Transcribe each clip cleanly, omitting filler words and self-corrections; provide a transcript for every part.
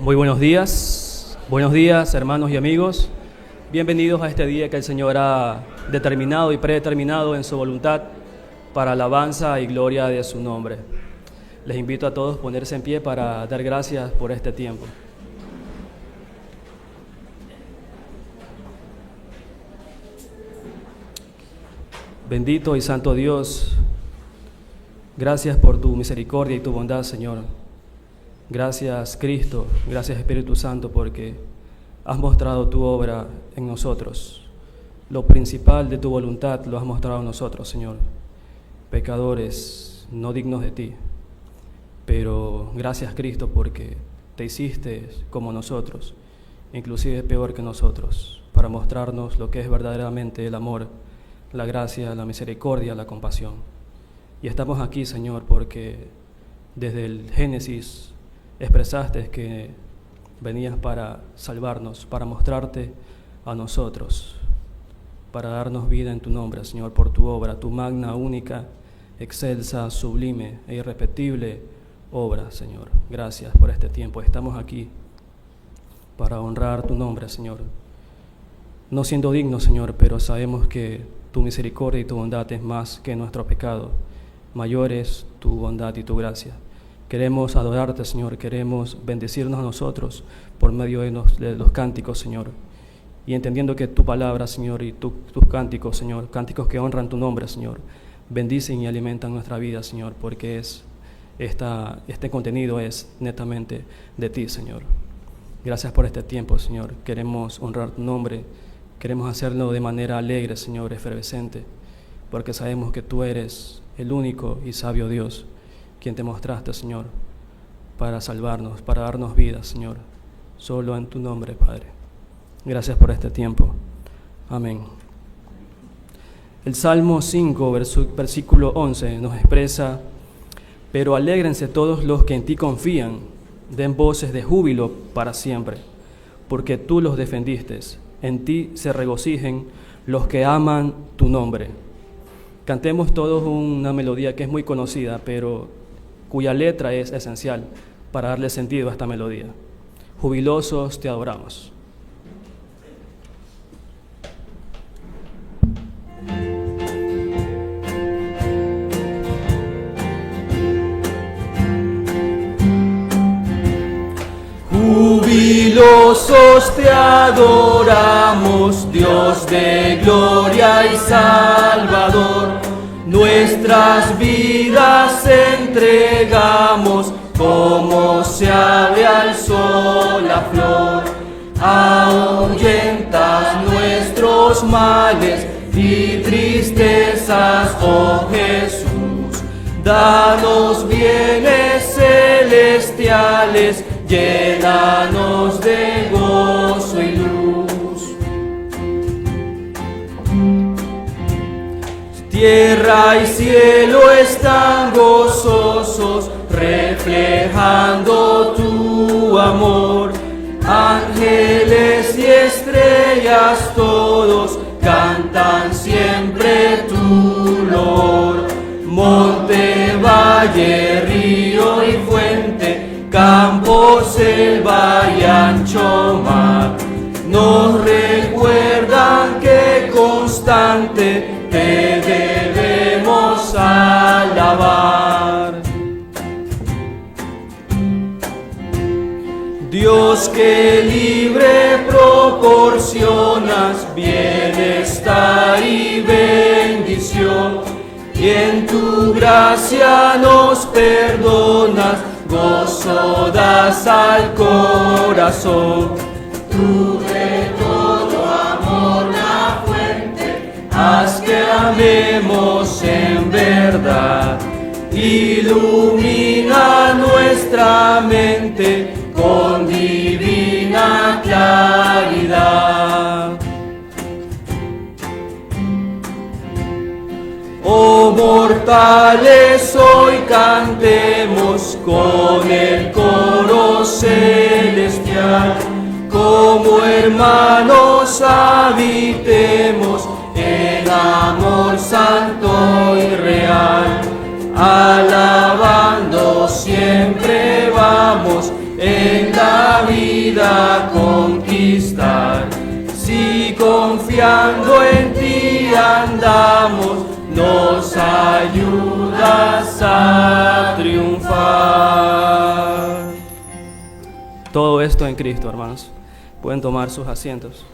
Muy buenos días hermanos y amigos. Bienvenidos a este día que el Señor ha determinado y predeterminado en su voluntad para alabanza y gloria de su nombre. Les invito a todos a ponerse en pie para dar gracias por este tiempo. Bendito y santo Dios, gracias por tu misericordia y tu bondad, Señor. Gracias, Cristo, gracias, Espíritu Santo, porque has mostrado tu obra en nosotros. Lo principal de tu voluntad lo has mostrado en nosotros, Señor. Pecadores, no dignos de ti. Pero gracias, Cristo, porque te hiciste como nosotros, inclusive peor que nosotros, para mostrarnos lo que es verdaderamente el amor, la gracia, la misericordia, la compasión. Y estamos aquí, Señor, porque desde el Génesis expresaste que venías para salvarnos, para mostrarte a nosotros, para darnos vida en tu nombre, Señor, por tu obra, tu magna, única, excelsa, sublime e irrepetible obra, Señor. Gracias por este tiempo. Estamos aquí para honrar tu nombre, Señor. No siendo dignos, Señor, pero sabemos que tu misericordia y tu bondad es más que nuestro pecado. Mayor es tu bondad y tu gracia. Queremos adorarte, Señor, queremos bendecirnos a nosotros por medio de los cánticos, Señor. Y entendiendo que tu palabra, Señor, y tus cánticos, Señor, cánticos que honran tu nombre, Señor, bendicen y alimentan nuestra vida, Señor, porque este contenido es netamente de ti, Señor. Gracias por este tiempo, Señor. Queremos honrar tu nombre, queremos hacerlo de manera alegre, Señor, efervescente, porque sabemos que tú eres el único y sabio Dios, quien te mostraste, Señor, para salvarnos, para darnos vida, Señor. Solo en tu nombre, Padre. Gracias por este tiempo. Amén. El Salmo 5, versículo 11, nos expresa: pero alégrense todos los que en ti confían, den voces de júbilo para siempre, porque tú los defendiste. En ti se regocijen los que aman tu nombre. Cantemos todos una melodía que es muy conocida, pero cuya letra es esencial para darle sentido a esta melodía. Jubilosos te adoramos. Jubilosos te adoramos, Dios de gloria y Salvador. Nuestras vidas entregamos, como se abre al sol la flor. Ahuyentas nuestros males y tristezas, oh Jesús. Danos bienes celestiales, llénanos de gozo y luz. Tierra y cielo están gozosos, reflejando tu amor. Ángeles y estrellas todos cantan siempre tu loor. Monte, valle, río y fuente, campo, selva y ancho mar, nos recuerdan que constante te debemos alabar. Dios, que libre proporcionas bienestar y bendición, y en tu gracia nos perdonas, gozo das al corazón. Tú de todo amor la fuente, haz que amemos en verdad. Ilumina nuestra mente con divina claridad. Oh mortales, hoy cantemos con el coro celestial. Como hermanos habitemos en amor santo y real. Alabando siempre vamos en la vida en ti andamos, nos ayudas a triunfar. Todo esto en Cristo, hermanos. Pueden tomar sus asientos.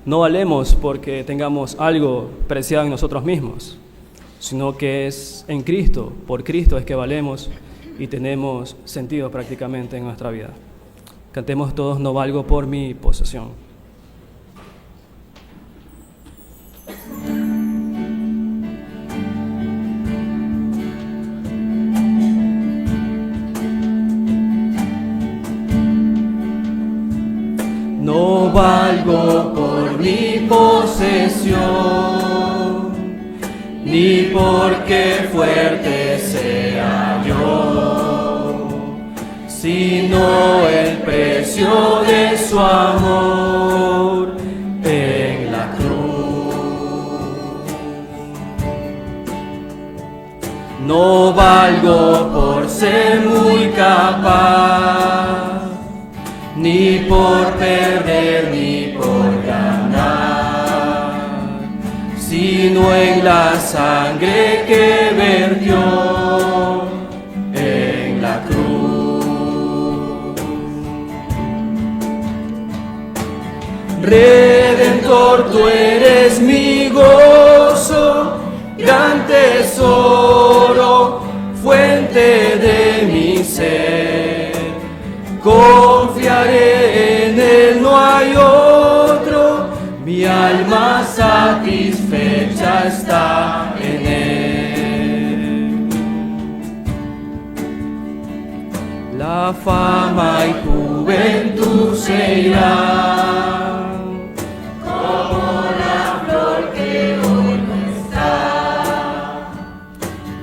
No valemos porque tengamos algo preciado en nosotros mismos, sino que es en Cristo, por Cristo es que valemos y tenemos sentido prácticamente en nuestra vida. Cantemos todos: no valgo por mi posesión. No valgo por mi posesión, ni porque fuerte sea yo, sino el precio de su amor en la cruz. No valgo por ser muy capaz, ni por perder ni por ganar, sino en la sangre que vertió en la cruz. Redentor, tú eres mi gozo, gran tesoro, fuente de mi ser. Confiaré en Él, no hay otro, mi alma satisfecha está en Él. La fama y juventud se irán, como la flor que hoy no está,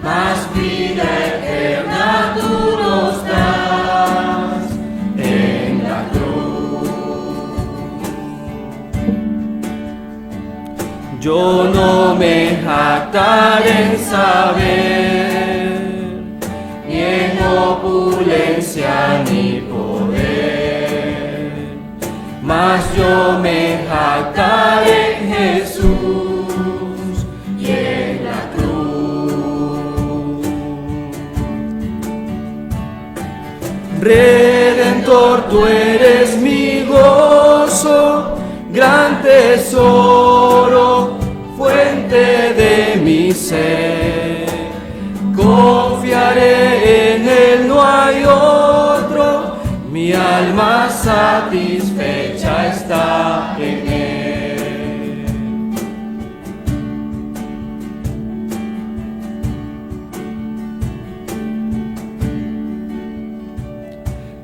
mas vida eterna tú nos das. Yo no me jactaré en saber, ni en opulencia ni poder, mas yo me jactaré en Jesús y en la cruz. Redentor, tú eres mi gozo, gran tesoro, fuente de mi ser. Confiaré en Él, no hay otro, mi alma satisfecha está en Él.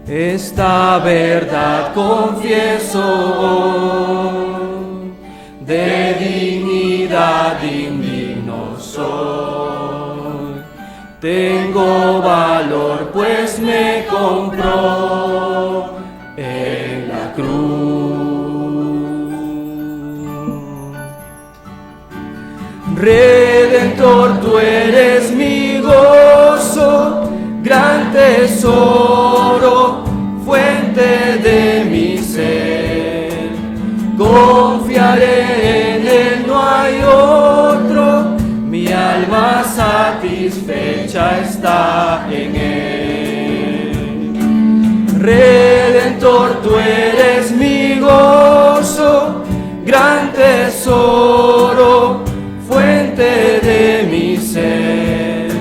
Esta verdad confieso hoy, de dignidad indigno soy. Tengo valor pues me compró en la cruz. Redentor, tú eres mi gozo, gran tesoro, fuente de mi ser. Confiaré en Él, no hay otro, mi alma satisfecha está en Él. Redentor, tú eres mi gozo, gran tesoro, fuente de mi ser.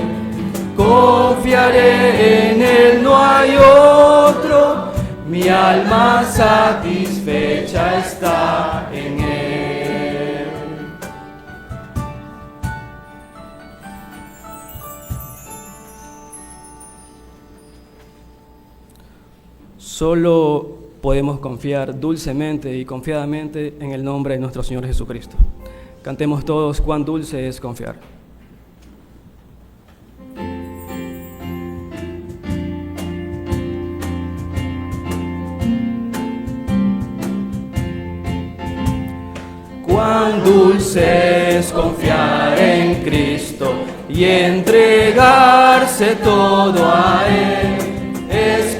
Confiaré en Él, no hay otro, mi alma satisfecha está en Él. Solo podemos confiar dulcemente y confiadamente en el nombre de nuestro Señor Jesucristo. Cantemos todos: cuán dulce es confiar. Cuán dulce es confiar en Cristo y entregarse todo a Él. Es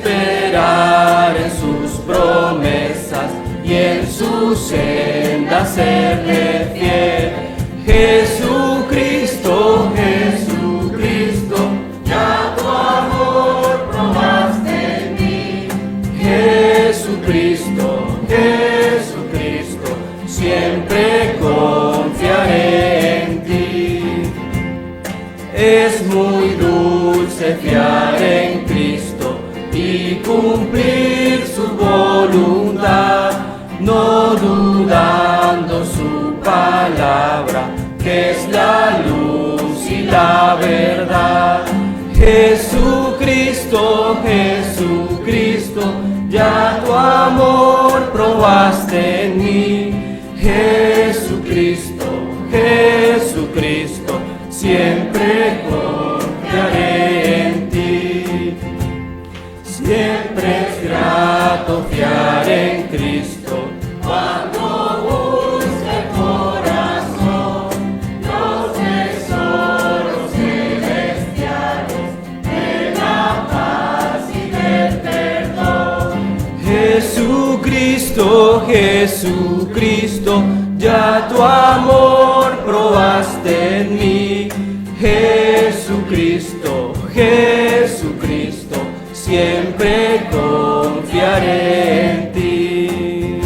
esperar en sus promesas y en su senda serle fiel. Jesucristo, Jesucristo, ya tu amor probaste en mí. Jesucristo, Jesucristo, siempre confiaré en ti. Es muy dulce fiar en Cristo y cumplir su voluntad, no dudando su palabra, que es la luz y la verdad. Jesucristo, Jesucristo, ya tu amor probaste en mí. Jesucristo, Jesucristo, siempre confiaré en ti. Siempre es grato fiar en Cristo cuando busca el corazón los tesoros celestiales de la paz y del perdón. Jesucristo, Jesucristo, ya tu amor probaste en mí. Jesucristo, Jesucristo, siempre confiaré en ti.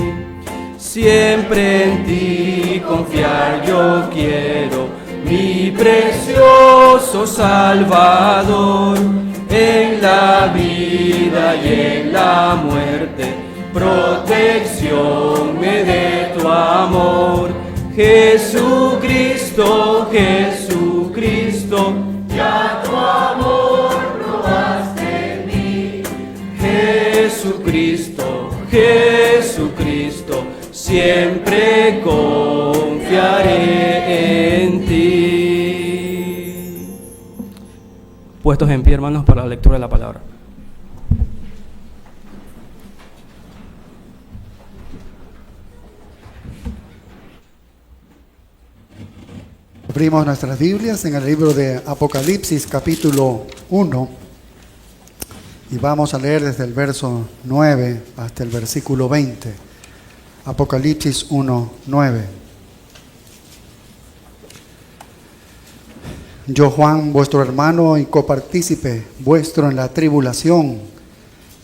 Siempre en ti confiar yo quiero, mi precioso Salvador. En la vida y en la muerte, protección me dé tu amor. Jesucristo, Jesucristo, ya tu amor probaste en mí. Jesucristo, Jesucristo, siempre confiaré en ti. Puestos en pie, hermanos, para la lectura de la palabra. Abrimos nuestras Biblias en el libro de Apocalipsis, capítulo 1, y vamos a leer desde el verso 9 hasta el versículo 20. Apocalipsis 1, 9. Yo, Juan, vuestro hermano y copartícipe vuestro en la tribulación,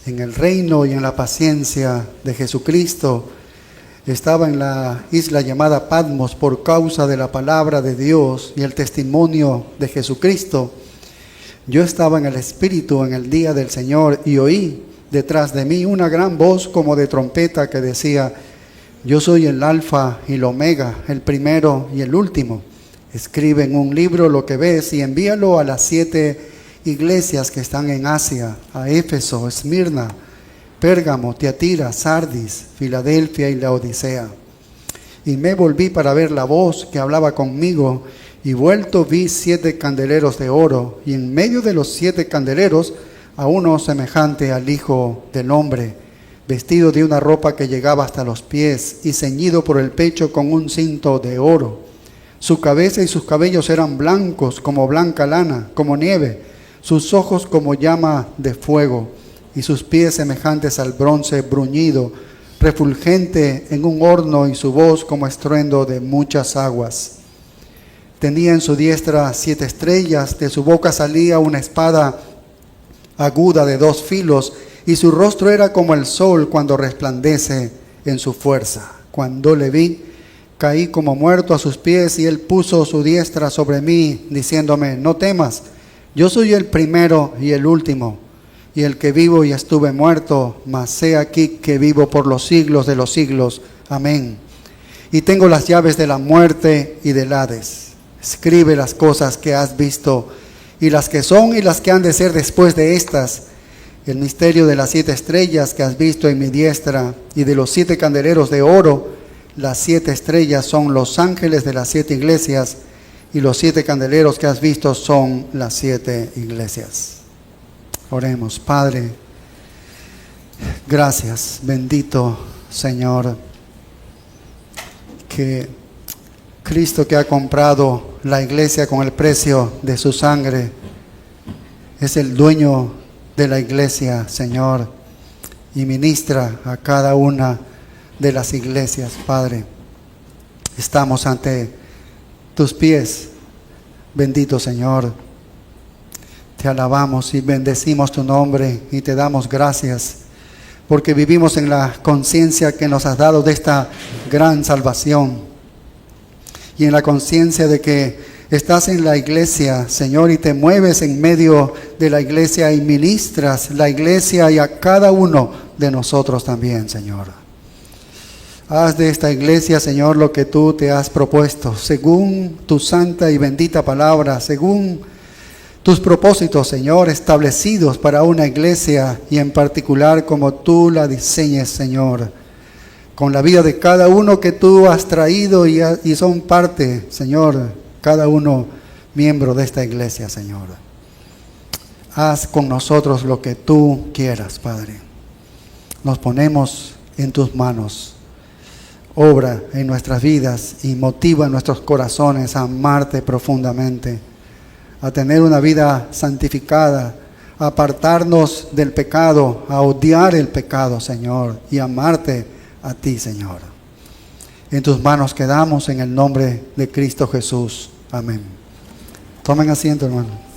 en el reino y en la paciencia de Jesucristo, estaba en la isla llamada Patmos por causa de la palabra de Dios y el testimonio de Jesucristo. Yo estaba en el Espíritu en el día del Señor y oí detrás de mí una gran voz como de trompeta que decía: yo soy el Alfa y el Omega, el primero y el último. Escribe en un libro lo que ves y envíalo a las 7 iglesias que están en Asia, a Éfeso, Esmirna, Pérgamo, Tiatira, Sardis, Filadelfia y Laodicea. Y me volví para ver la voz que hablaba conmigo, y vuelto vi 7 candeleros de oro, y en medio de los 7 candeleros a uno semejante al Hijo del Hombre, vestido de una ropa que llegaba hasta los pies, y ceñido por el pecho con un cinto de oro. Su cabeza y sus cabellos eran blancos como blanca lana, como nieve, sus ojos como llama de fuego, y sus pies semejantes al bronce bruñido, refulgente en un horno, y su voz como estruendo de muchas aguas. Tenía en su diestra 7 estrellas, de su boca salía una espada aguda de 2 filos, y su rostro era como el sol cuando resplandece en su fuerza. Cuando le vi, caí como muerto a sus pies, y él puso su diestra sobre mí, diciéndome: no temas, yo soy el primero y el último, y el que vivo y estuve muerto, mas he aquí que vivo por los siglos de los siglos. Amén. Y tengo las llaves de la muerte y del Hades. Escribe las cosas que has visto, y las que son y las que han de ser después de estas. El misterio de las 7 estrellas que has visto en mi diestra, y de los 7 candeleros de oro. Las 7 estrellas son los ángeles de las 7 iglesias, y los 7 candeleros que has visto son las 7 iglesias. Oremos. Padre, gracias, bendito Señor, que Cristo, que ha comprado la iglesia con el precio de su sangre, es el dueño de la iglesia, Señor. y ministra a cada una de las iglesias, Padre. Estamos ante tus pies, bendito Señor. Te alabamos y bendecimos tu nombre y te damos gracias porque vivimos en la conciencia que nos has dado de esta gran salvación y en la conciencia de que estás en la iglesia, Señor, y te mueves en medio de la iglesia y ministras la iglesia y a cada uno de nosotros también, Señor. Haz de esta iglesia, Señor, lo que tú te has propuesto, según tu santa y bendita palabra, según tus propósitos, Señor, establecidos para una iglesia y en particular como tú la diseñes, Señor, con la vida de cada uno que tú has traído y son parte, Señor, cada uno miembro de esta iglesia, Señor. Haz con nosotros lo que tú quieras, Padre. Nos ponemos en tus manos. Obra en nuestras vidas y motiva en nuestros corazones a amarte profundamente, a tener una vida santificada, a apartarnos del pecado, a odiar el pecado, Señor, y amarte a ti, Señor. En tus manos quedamos en el nombre de Cristo Jesús. Amén. Tomen asiento, hermano.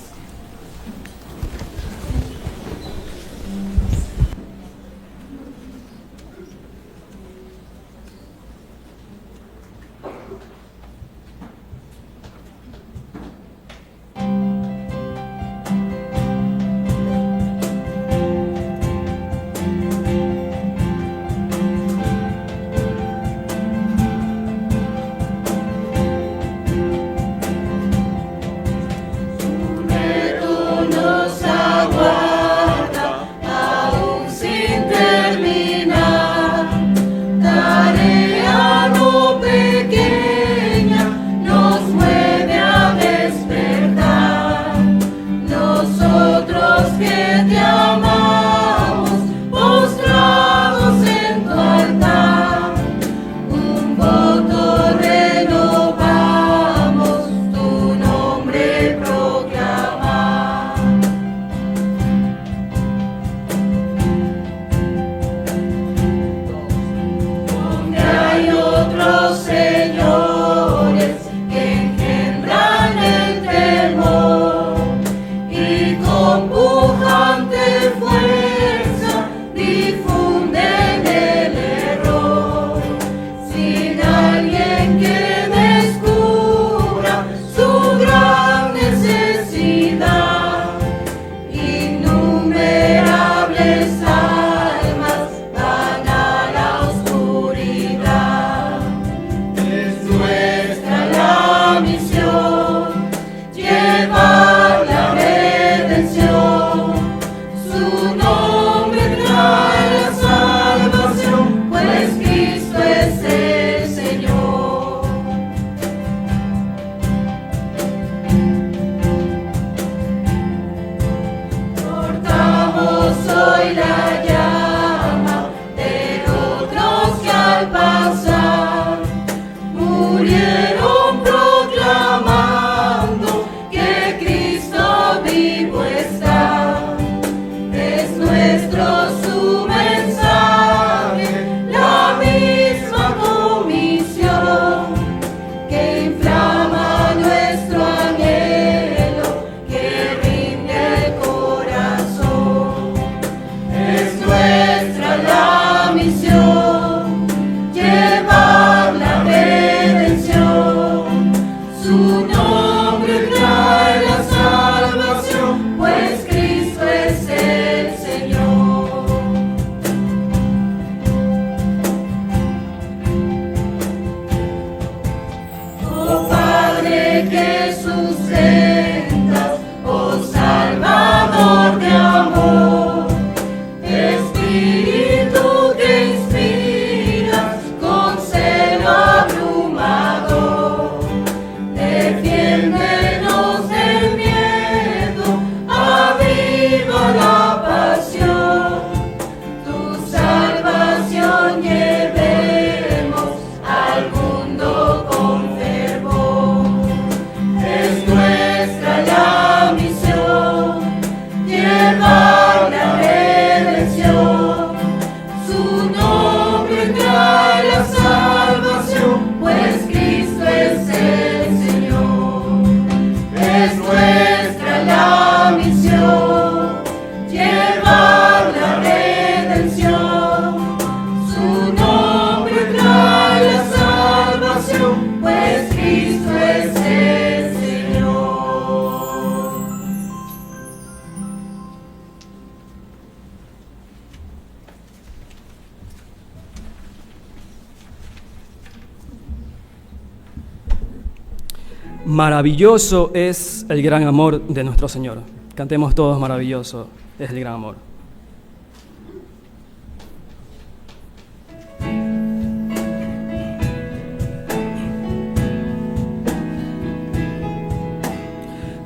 Maravilloso es el gran amor de nuestro Señor. Cantemos todos, maravilloso es el gran amor.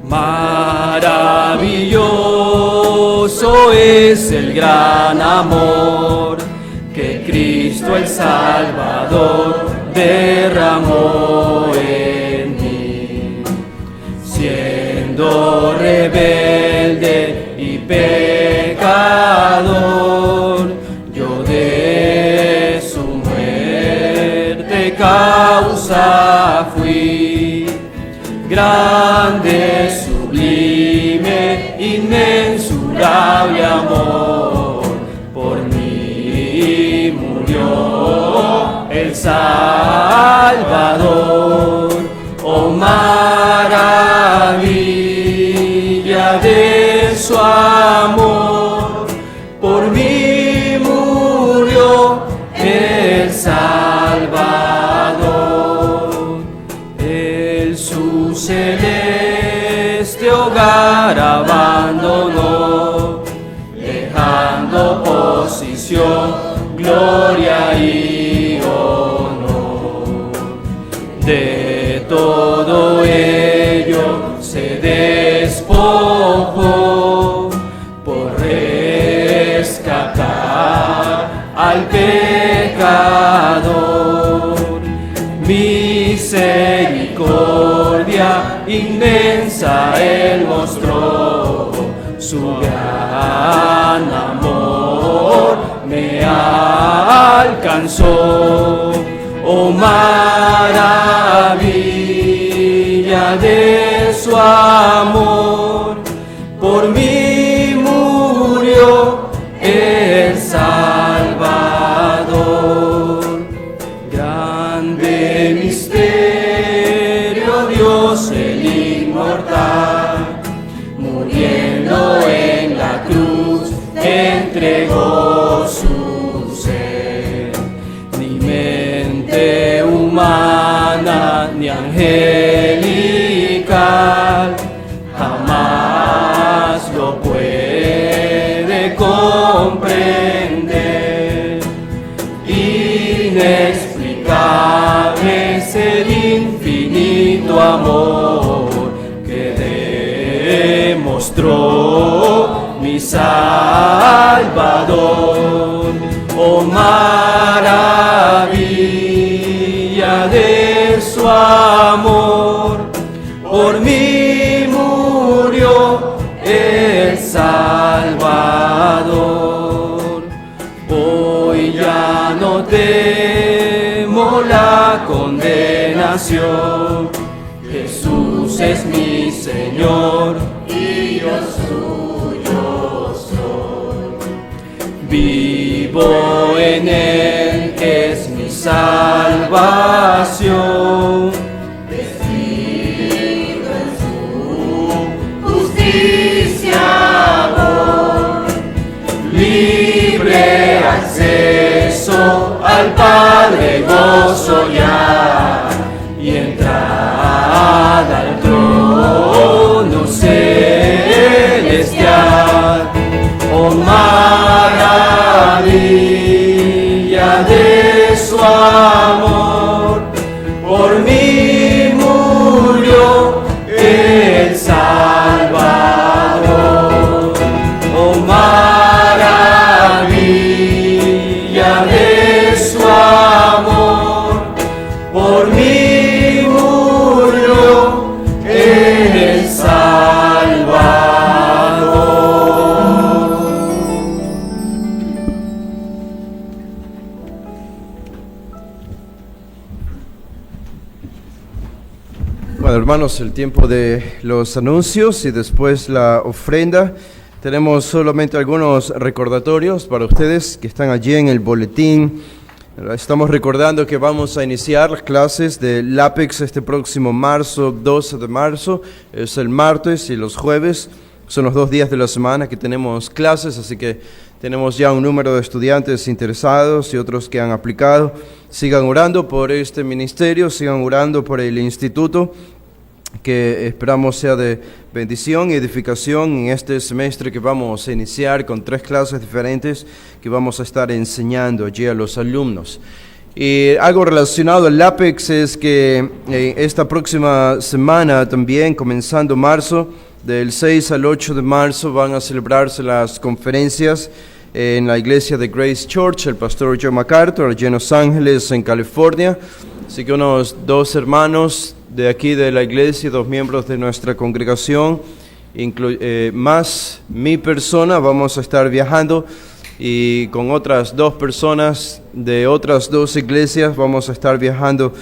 Maravilloso es el gran amor que Cristo el Salvador derramó en mí. Siendo rebelde y pecador, yo de su muerte causa fui. Grande, sublime, inmensurable amor, por mí murió el Salvador. Oh, maravilla de su amor, por mí murió el Salvador. Él su celeste hogar abandonó, dejando posición, gloria y honor. De todo ello se despojó por rescatar al pecador. Misericordia inmensa Él mostró, su gran amor me alcanzó. Oh, maravilla de su amor, por mí murió el Salvador. Grande misterio, Dios el inmortal, muriendo en la cruz, entregó su ser. Ni mente humana ni angelical jamás lo puede comprender. Inexplicable es el infinito amor que demostró mi Salvador. Oh, maravilla de su amor, por mí murió el Salvador. Hoy ya no temo la condenación, Jesús es mi Señor y yo suyo soy. Vivo en Él, que es mi salvación. Decido en su justicia amor, libre acceso al Padre gozo ya, y entrada al trono celestial. Oh, maravilla de su amor, por mí murió el Salvador. Oh, maravilla de su amor, por mí murió el Salvador. Bueno, hermanos, el tiempo de los anuncios y después la ofrenda. Tenemos solamente algunos recordatorios para ustedes que están allí en el boletín. Estamos recordando que vamos a iniciar las clases del LAPEX este próximo marzo, 12 de marzo. Es el martes y los jueves. Son los 2 días de la semana que tenemos clases, así que tenemos ya un número de estudiantes interesados y otros que han aplicado. Sigan orando por este ministerio, sigan orando por el instituto. que esperamos sea de bendición y edificación en este semestre que vamos a iniciar con 3 clases diferentes que vamos a estar enseñando allí a los alumnos. Y algo relacionado al Apex es que esta próxima semana también, comenzando marzo, del 6 al 8 de marzo, van a celebrarse las conferencias en la iglesia de Grace Church, el pastor John MacArthur, allí en Los Ángeles, en California. Así que unos 2 hermanos de aquí de la iglesia, 2 miembros de nuestra congregación, más mi persona, vamos a estar viajando, y con otras 2 personas de otras 2 iglesias vamos a estar viajando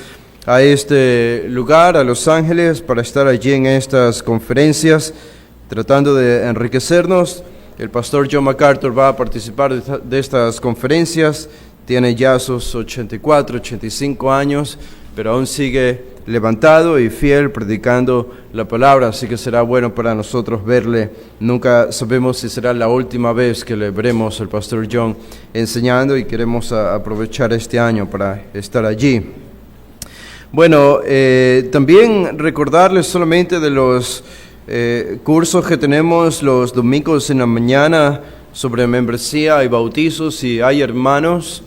a este lugar, a Los Ángeles, para estar allí en estas conferencias, tratando de enriquecernos. El pastor John MacArthur va a participar de estas conferencias, tiene ya sus 84, 85 años, pero aún sigue levantado y fiel predicando la palabra, así que será bueno para nosotros verle. Nunca sabemos si será la última vez que le veremos al pastor John enseñando, y queremos aprovechar este año para estar allí. Bueno, también recordarles solamente de los cursos que tenemos los domingos en la mañana sobre membresía y bautizos. Si hay hermanos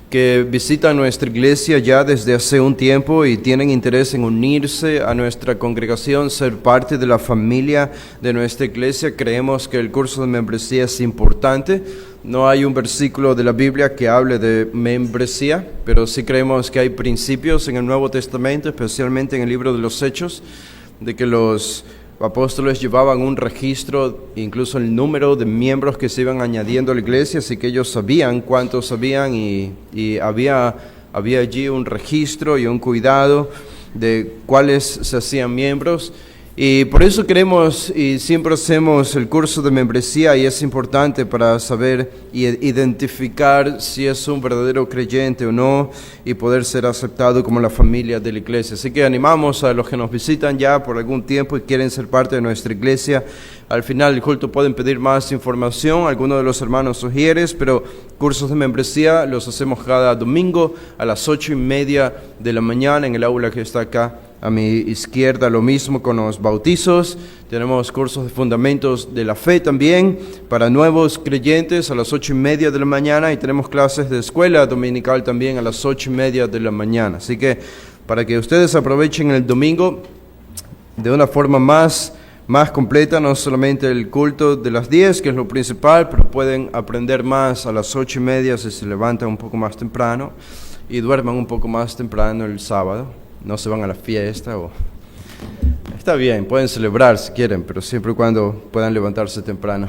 que visitan nuestra iglesia ya desde hace un tiempo y tienen interés en unirse a nuestra congregación, ser parte de la familia de nuestra iglesia, creemos que el curso de membresía es importante. No hay un versículo de la Biblia que hable de membresía, pero sí creemos que hay principios en el Nuevo Testamento, especialmente en el libro de los Hechos, de que los apóstoles llevaban un registro, incluso el número de miembros que se iban añadiendo a la iglesia, así que ellos sabían cuántos habían, y había allí un registro y un cuidado de cuáles se hacían miembros. Y por eso queremos y siempre hacemos el curso de membresía, y es importante para saber y identificar si es un verdadero creyente o no, y poder ser aceptado como la familia de la iglesia. Así que animamos a los que nos visitan ya por algún tiempo y quieren ser parte de nuestra iglesia. Al final del culto pueden pedir más información, algunos de los hermanos sugieres, pero cursos de membresía los hacemos cada domingo a las 8:30 de la mañana en el aula que está acá a mi izquierda. Lo mismo con los bautizos. Tenemos cursos de fundamentos de la fe también para nuevos creyentes a las 8:30 de la mañana, y tenemos clases de escuela dominical también a las 8:30 de la mañana. Así que para que ustedes aprovechen el domingo de una forma más completa, no solamente el culto de las 10, que es lo principal, pero pueden aprender más a las 8:30 si se levantan un poco más temprano y duerman un poco más temprano el sábado. No se van a la fiesta está bien, pueden celebrar si quieren, pero siempre y cuando puedan levantarse temprano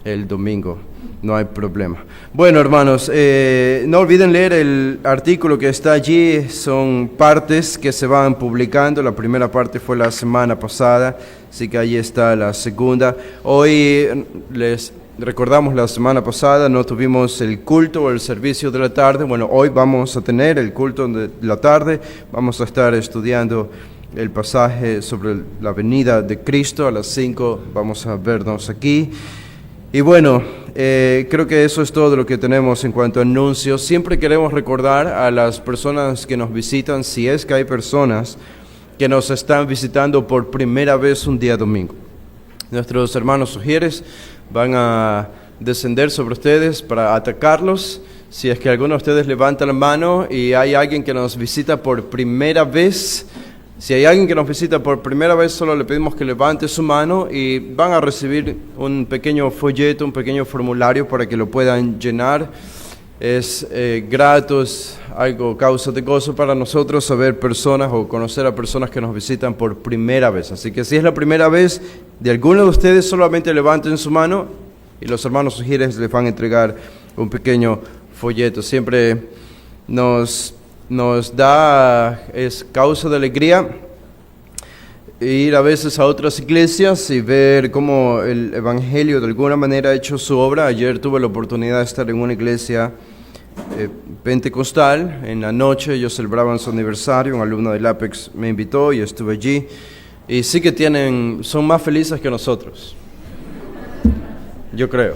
el domingo, no hay problema. Bueno, hermanos, no olviden leer el artículo que está allí. Son partes que se van publicando. La primera parte fue la semana pasada, así que ahí está la segunda. Hoy les recordamos, la semana pasada no tuvimos el culto o el servicio de la tarde. Bueno, hoy vamos a tener el culto de la tarde. Vamos a estar estudiando el pasaje sobre la venida de Cristo. A las 5 vamos a vernos aquí. Y bueno, creo que eso es todo lo que tenemos en cuanto a anuncios. Siempre queremos recordar a las personas que nos visitan, si es que hay personas que nos están visitando por primera vez un día domingo. Nuestros hermanos sugieres van a descender sobre ustedes para atacarlos. Si es que alguno de ustedes levanta la mano y hay alguien que nos visita por primera vez, si hay alguien que nos visita por primera vez, solo le pedimos que levante su mano y van a recibir un pequeño folleto, un pequeño formulario para que lo puedan llenar. Es grato, es algo causa de gozo para nosotros saber personas o conocer a personas que nos visitan por primera vez. Así que si es la primera vez de alguno de ustedes, solamente levanten su mano y los hermanos sugieres les van a entregar un pequeño folleto. Siempre nos da, es causa de alegría ir a veces a otras iglesias y ver cómo el Evangelio de alguna manera ha hecho su obra. Ayer tuve la oportunidad de estar en una iglesia pentecostal. En la noche ellos celebraban su aniversario, un alumno del Apex me invitó y estuve allí. Y sí que son más felices que nosotros. Yo creo,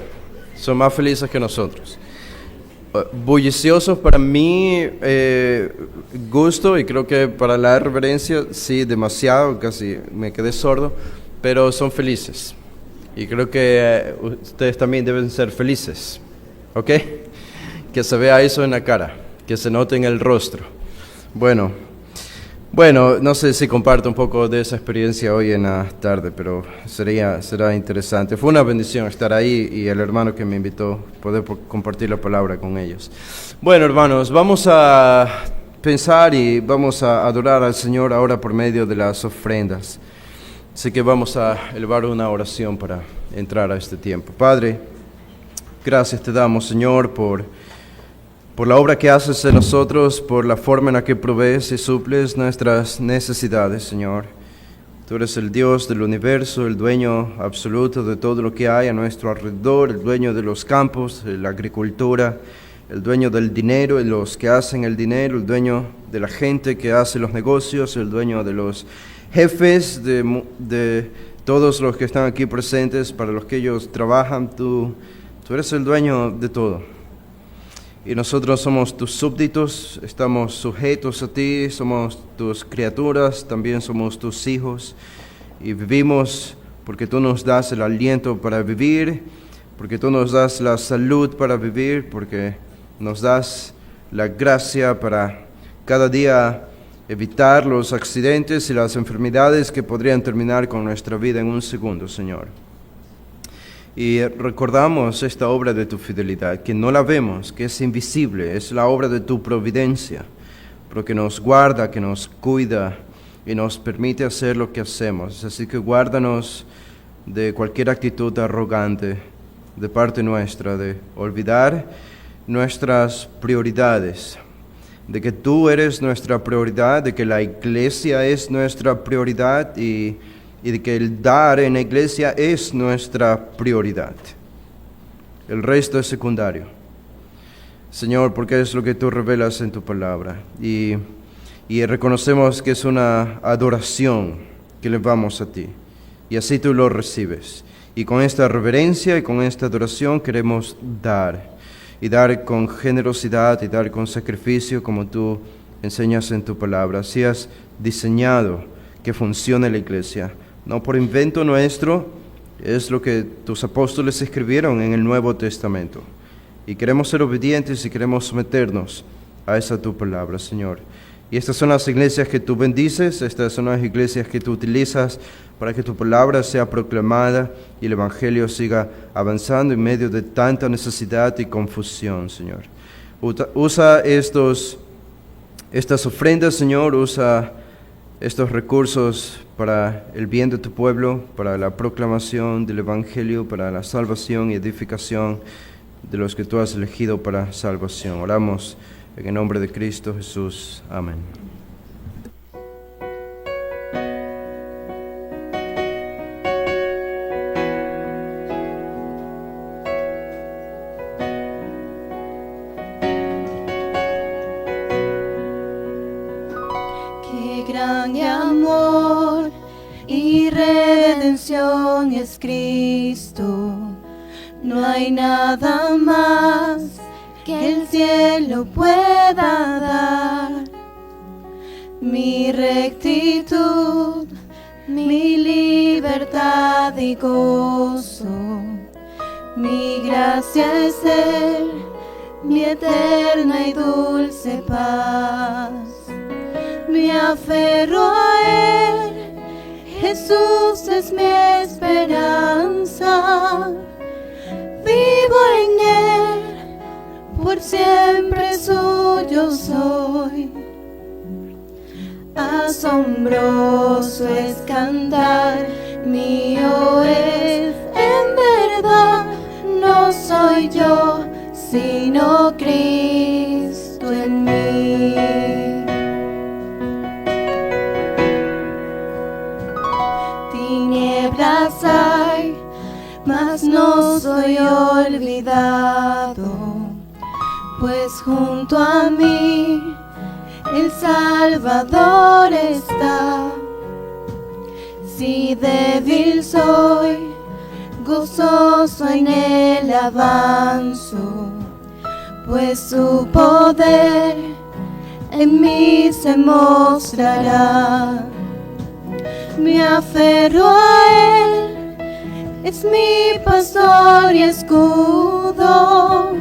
son más felices que nosotros. bulliciosos para mi gusto, y creo que para la reverencia sí, demasiado, casi me quedé sordo, pero son felices. Y creo que ustedes también deben ser felices, ¿ok? Que se vea eso en la cara, que se note en el rostro. Bueno, no sé si comparto un poco de esa experiencia hoy en la tarde, pero será interesante. Fue una bendición estar ahí y el hermano que me invitó, poder compartir la palabra con ellos. Bueno, hermanos, vamos a pensar y vamos a adorar al Señor ahora por medio de las ofrendas. Así que vamos a elevar una oración para entrar a este tiempo. Padre, gracias te damos, Señor, por la obra que haces en nosotros, por la forma en la que provees y suples nuestras necesidades, Señor. Tú eres el Dios del universo, el dueño absoluto de todo lo que hay a nuestro alrededor, el dueño de los campos, de la agricultura, el dueño del dinero y los que hacen el dinero, el dueño de la gente que hace los negocios, el dueño de los jefes, de todos los que están aquí presentes, para los que ellos trabajan. Tú eres el dueño de todo. Y nosotros somos tus súbditos, estamos sujetos a ti, somos tus criaturas, también somos tus hijos. Y vivimos porque tú nos das el aliento para vivir, porque tú nos das la salud para vivir, porque nos das la gracia para cada día evitar los accidentes y las enfermedades que podrían terminar con nuestra vida en un segundo, Señor. Y recordamos esta obra de tu fidelidad, que no la vemos, que es invisible, es la obra de tu providencia, pero que nos guarda, que nos cuida y nos permite hacer lo que hacemos. Así que guárdanos de cualquier actitud arrogante de parte nuestra, de olvidar nuestras prioridades, de que tú eres nuestra prioridad, de que la iglesia es nuestra prioridad y de que el dar en la iglesia es nuestra prioridad. El resto es secundario, Señor, porque es lo que tú revelas en tu palabra. Y reconocemos que es una adoración que le damos a ti, y así tú lo recibes. Y con esta reverencia y con esta adoración queremos dar, y dar con generosidad y dar con sacrificio, como tú enseñas en tu palabra. Así has diseñado que funcione la iglesia, no por invento nuestro, es lo que tus apóstoles escribieron en el Nuevo Testamento. Y queremos ser obedientes y queremos someternos a esa tu palabra, Señor. Y estas son las iglesias que tú bendices, estas son las iglesias que tú utilizas para que tu palabra sea proclamada y el Evangelio siga avanzando en medio de tanta necesidad y confusión, Señor. Usa estas ofrendas, Señor, usa estos recursos para el bien de tu pueblo, para la proclamación del Evangelio, para la salvación y edificación de los que tú has elegido para salvación. Oramos en el nombre de Cristo Jesús. Amén. Qué gran amor y redención es Cristo. No hay nada más que el cielo pueda dar. Mi rectitud, mi libertad y gozo, mi gracia es Él, mi eterna y dulce paz. Me aferro a Él, Jesús es mi esperanza. Vivo en Él, por siempre suyo soy. Asombroso es cantar, mío es en verdad. No soy yo, sino Cristo en mí. Tinieblas hay, mas no soy olvidado, pues junto a mí el Salvador está. Si débil soy, gozoso en Él avanzo, pues su poder en mí se mostrará. Me aferro a Él, es mi pastor y escudo.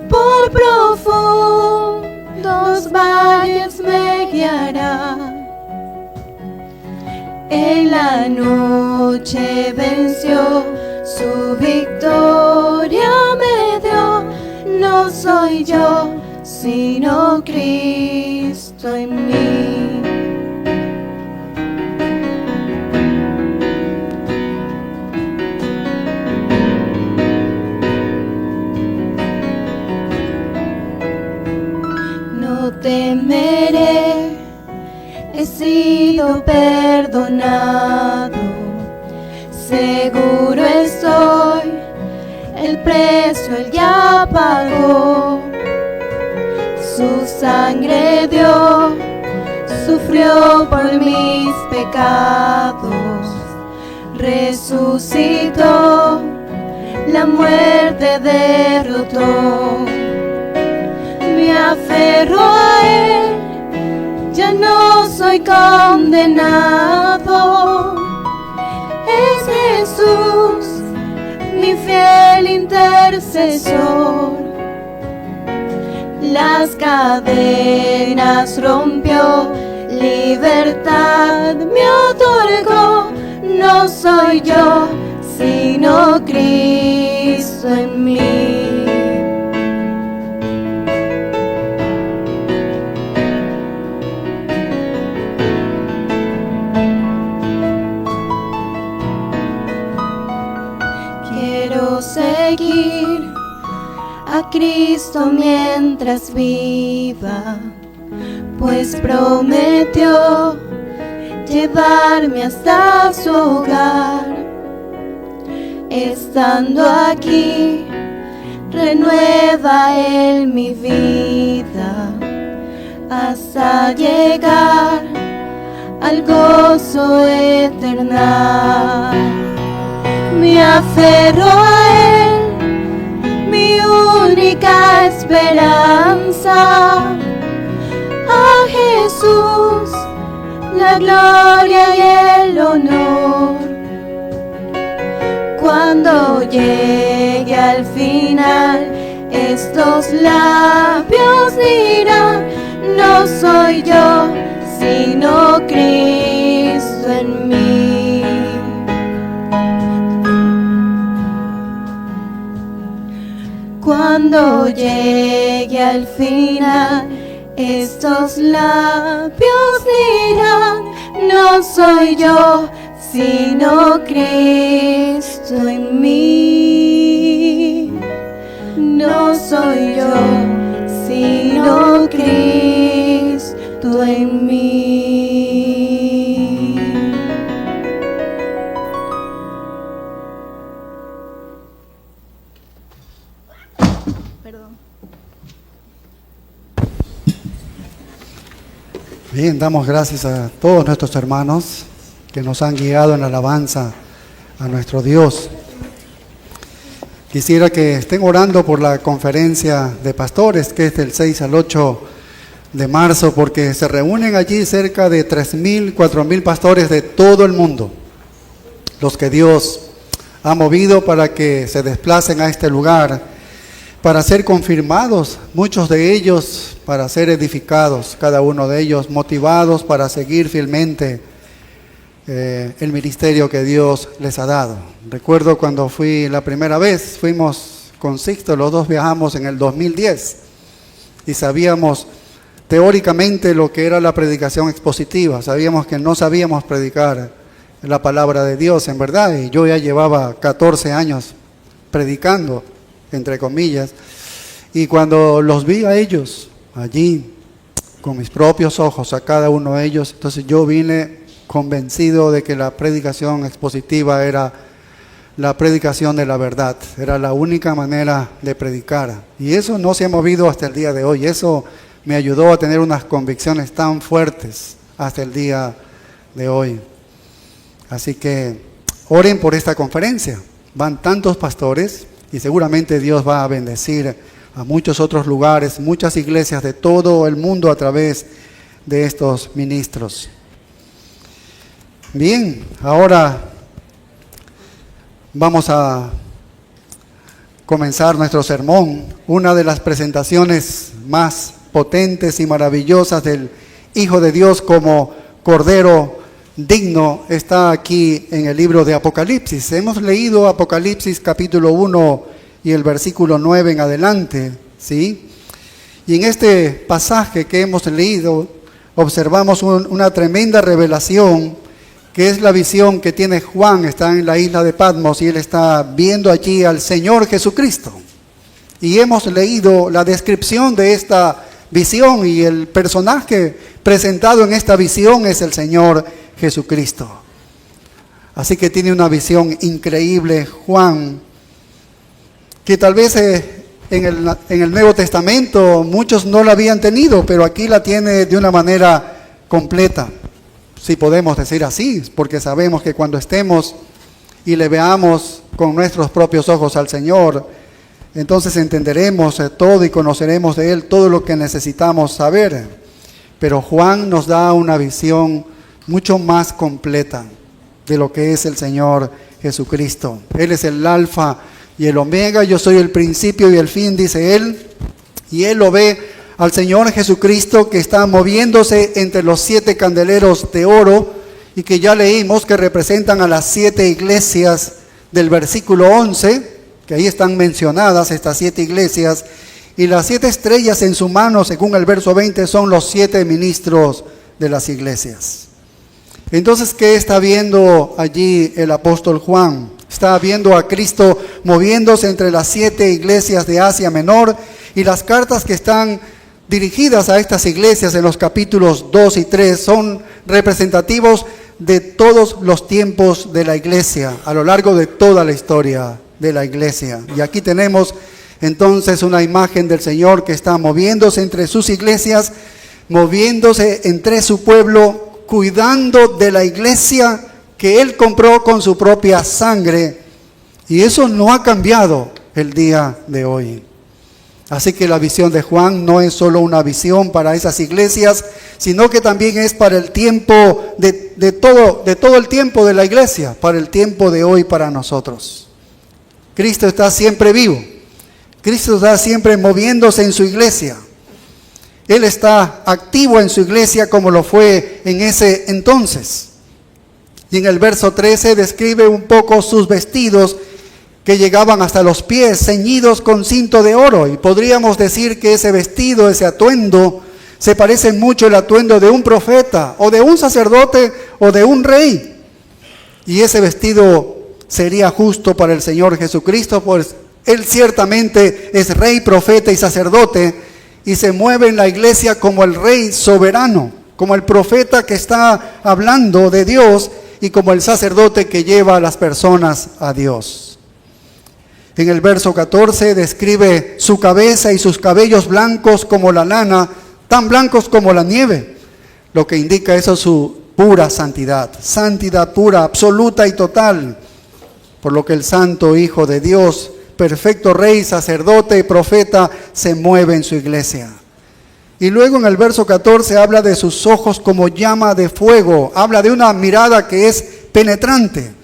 Por profundos valles me guiará. En la noche venció, su victoria me dio. No soy yo, sino Cristo en mí. No temeré, he sido perdonado, seguro estoy, el precio Él ya pagó. Su sangre dio, sufrió por mis pecados, resucitó, la muerte derrotó. Me aferro a Él, ya no soy condenado. Es Jesús, mi fiel intercesor. Las cadenas rompió, libertad me otorgó. No soy yo, sino Cristo en mí. Seguir a Cristo mientras viva, pues prometió llevarme hasta su hogar. Estando aquí, renueva Él mi vida, hasta llegar al gozo eterno. Me aferro a Él, mi única esperanza. A Jesús, la gloria y el honor. Cuando llegue al final, estos labios dirán: no soy yo, sino Cristo en mí. Cuando llegue al final, estos labios dirán: no soy yo, sino Cristo en mí. No soy yo, sino Cristo en mí. Bien, damos gracias a todos nuestros hermanos que nos han guiado en la alabanza a nuestro Dios. Quisiera que estén orando por la conferencia de pastores, que es del 6 al 8 de marzo, porque se reúnen allí cerca de 3,000, 4,000 pastores de todo el mundo, los que Dios ha movido para que se desplacen a este lugar, para ser confirmados, muchos de ellos para ser edificados, cada uno de ellos motivados para seguir fielmente el ministerio que Dios les ha dado. Recuerdo cuando fui la primera vez, fuimos con Sixto, los dos viajamos en el 2010 y sabíamos teóricamente lo que era la predicación expositiva, sabíamos que no sabíamos predicar la palabra de Dios en verdad, y yo ya llevaba 14 años predicando, entre comillas, y cuando los vi a ellos allí con mis propios ojos, a cada uno de ellos, entonces yo vine convencido de que la predicación expositiva era la predicación de la verdad, era la única manera de predicar, y eso no se ha movido hasta el día de hoy. Eso me ayudó a tener unas convicciones tan fuertes hasta el día de hoy. Así que oren por esta conferencia, van tantos pastores y seguramente Dios va a bendecir a muchos otros lugares, muchas iglesias de todo el mundo a través de estos ministros. Bien, ahora vamos a comenzar nuestro sermón, una de las presentaciones más potentes y maravillosas del Hijo de Dios como Cordero digno está aquí en el libro de Apocalipsis. Hemos leído Apocalipsis capítulo 1 y el versículo 9 en adelante, ¿sí? Y en este pasaje que hemos leído observamos una tremenda revelación, que es la visión que tiene Juan. Está en la isla de Patmos y él está viendo allí al Señor Jesucristo. Y hemos leído la descripción de esta visión, y el personaje presentado en esta visión es el Señor Jesucristo. Así que tiene una visión increíble Juan, que tal vez en el Nuevo Testamento muchos no la habían tenido, pero aquí la tiene de una manera completa, si podemos decir así, porque sabemos que cuando estemos y le veamos con nuestros propios ojos al Señor, entonces entenderemos todo y conoceremos de Él todo lo que necesitamos saber. Pero Juan nos da una visión mucho más completa de lo que es el Señor Jesucristo. Él es el alfa y el omega, yo soy el principio y el fin, dice Él. Y Él lo ve al Señor Jesucristo que está moviéndose entre los 7 candeleros de oro, y que ya leímos que representan a las 7 iglesias del versículo 11, que ahí están mencionadas estas 7 iglesias, y las 7 estrellas en su mano, según el verso 20, son los 7 ministros de las iglesias. Entonces, ¿qué está viendo allí el apóstol Juan? Está viendo a Cristo moviéndose entre las 7 iglesias de Asia Menor, y las cartas que están dirigidas a estas iglesias en los capítulos 2 y 3 son representativos de todos los tiempos de la iglesia, a lo largo de toda la historia de la iglesia. Y aquí tenemos entonces una imagen del Señor que está moviéndose entre sus iglesias, moviéndose entre su pueblo, cuidando de la iglesia que Él compró con su propia sangre. Y eso no ha cambiado el día de hoy. Así que la visión de Juan no es solo una visión para esas iglesias, sino que también es para el tiempo de todo el tiempo de la iglesia, para el tiempo de hoy para nosotros. Cristo está siempre vivo. Cristo está siempre moviéndose en su iglesia. Él está activo en su iglesia como lo fue en ese entonces. Y en el verso 13 describe un poco sus vestidos, que llegaban hasta los pies, ceñidos con cinto de oro. Y podríamos decir que ese vestido, ese atuendo, se parece mucho al atuendo de un profeta, o de un sacerdote, o de un rey. Y ese vestido sería justo para el Señor Jesucristo, pues Él ciertamente es rey, profeta y sacerdote, y se mueve en la iglesia como el rey soberano, como el profeta que está hablando de Dios, y como el sacerdote que lleva a las personas a Dios. En el verso 14 describe su cabeza y sus cabellos blancos como la lana, tan blancos como la nieve, lo que indica eso su pura santidad, santidad pura, absoluta y total, por lo que el santo Hijo de Dios, perfecto rey, sacerdote y profeta, se mueve en su iglesia. Y luego en el verso 14 habla de sus ojos como llama de fuego, habla de una mirada que es penetrante.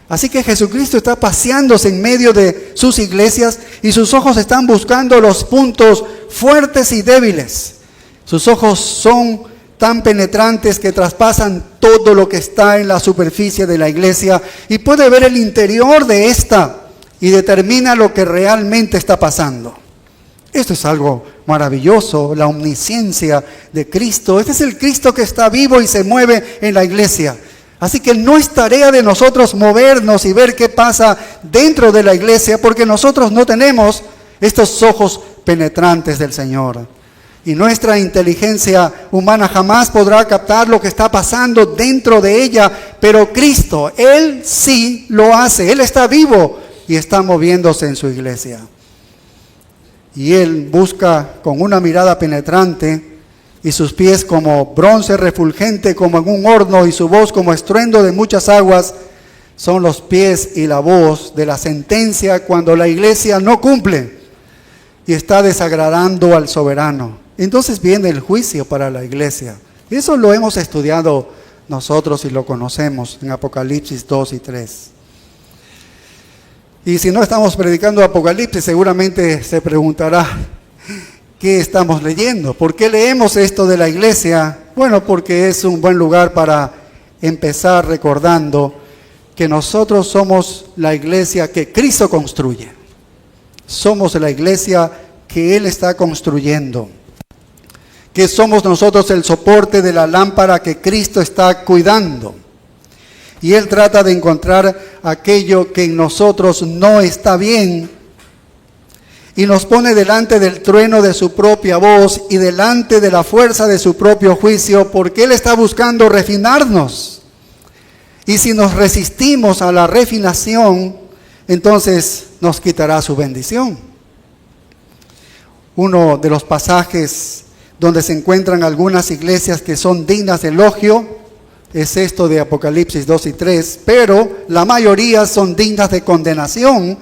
Así que Jesucristo está paseándose en medio de sus iglesias y sus ojos están buscando los puntos fuertes y débiles. Sus ojos son tan penetrantes que traspasan todo lo que está en la superficie de la iglesia y puede ver el interior de esta y determina lo que realmente está pasando. Esto es algo maravilloso, la omnisciencia de Cristo. Este es el Cristo que está vivo y se mueve en la iglesia. Así que no es tarea de nosotros movernos y ver qué pasa dentro de la iglesia, porque nosotros no tenemos estos ojos penetrantes del Señor. Y nuestra inteligencia humana jamás podrá captar lo que está pasando dentro de ella, pero Cristo, Él sí lo hace. Él está vivo y está moviéndose en su iglesia. Y Él busca con una mirada penetrante, y sus pies como bronce refulgente como en un horno, y su voz como estruendo de muchas aguas. Son los pies y la voz de la sentencia cuando la iglesia no cumple. y está desagradando al soberano. Entonces viene el juicio para la iglesia. Eso lo hemos estudiado nosotros y lo conocemos en Apocalipsis 2 y 3. Y si no estamos predicando Apocalipsis, seguramente se preguntará, ¿qué estamos leyendo? ¿Por qué leemos esto de la iglesia? Bueno, porque es un buen lugar para empezar recordando que nosotros somos la iglesia que Cristo construye. Somos la iglesia que Él está construyendo. Que somos nosotros el soporte de la lámpara que Cristo está cuidando. Y Él trata de encontrar aquello que en nosotros no está bien. Y nos pone delante del trueno de su propia voz y delante de la fuerza de su propio juicio, porque Él está buscando refinarnos. Y si nos resistimos a la refinación, entonces nos quitará su bendición. Uno de los pasajes donde se encuentran algunas iglesias que son dignas de elogio es esto de Apocalipsis 2 y 3, pero la mayoría son dignas de condenación,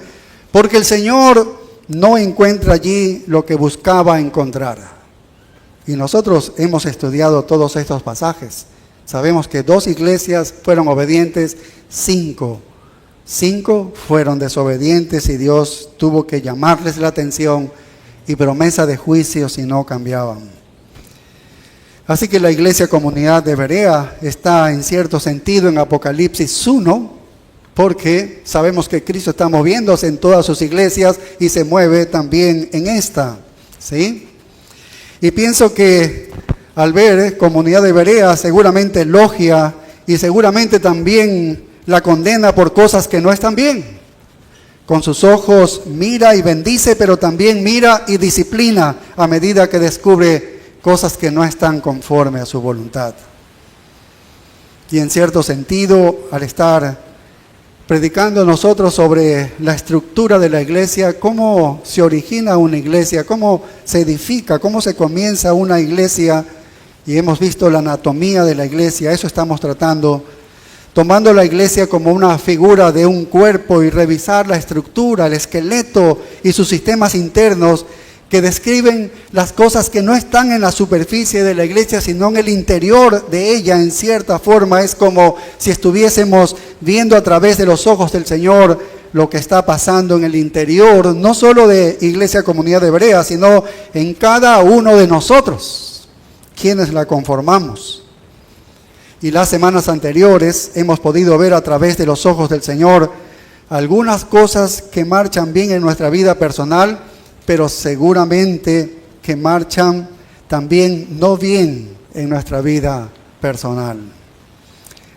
porque el Señor no encuentra allí lo que buscaba encontrar. Y nosotros hemos estudiado todos estos pasajes. Sabemos que 2 iglesias fueron obedientes, 5 fueron desobedientes y Dios tuvo que llamarles la atención y promesa de juicio si no cambiaban. Así que la iglesia comunidad de Berea está en cierto sentido en Apocalipsis 1, porque sabemos que Cristo está moviéndose en todas sus iglesias y se mueve también en esta, ¿sí? Y pienso que al ver comunidad de Berea seguramente elogia y seguramente también la condena por cosas que no están bien. Con sus ojos mira y bendice, pero también mira y disciplina a medida que descubre cosas que no están conforme a su voluntad. Y en cierto sentido, al estar predicando nosotros sobre la estructura de la iglesia, cómo se origina una iglesia, cómo se edifica, cómo se comienza una iglesia, y hemos visto la anatomía de la iglesia, eso estamos tratando, tomando la iglesia como una figura de un cuerpo y revisar la estructura, el esqueleto y sus sistemas internos que describen las cosas que no están en la superficie de la iglesia, sino en el interior de ella. En cierta forma es como si estuviésemos viendo a través de los ojos del Señor lo que está pasando en el interior, no solo de Iglesia Comunidad de Berea, sino en cada uno de nosotros, quienes la conformamos. Y las semanas anteriores hemos podido ver a través de los ojos del Señor algunas cosas que marchan bien en nuestra vida personal, pero seguramente que marchan también no bien en nuestra vida personal.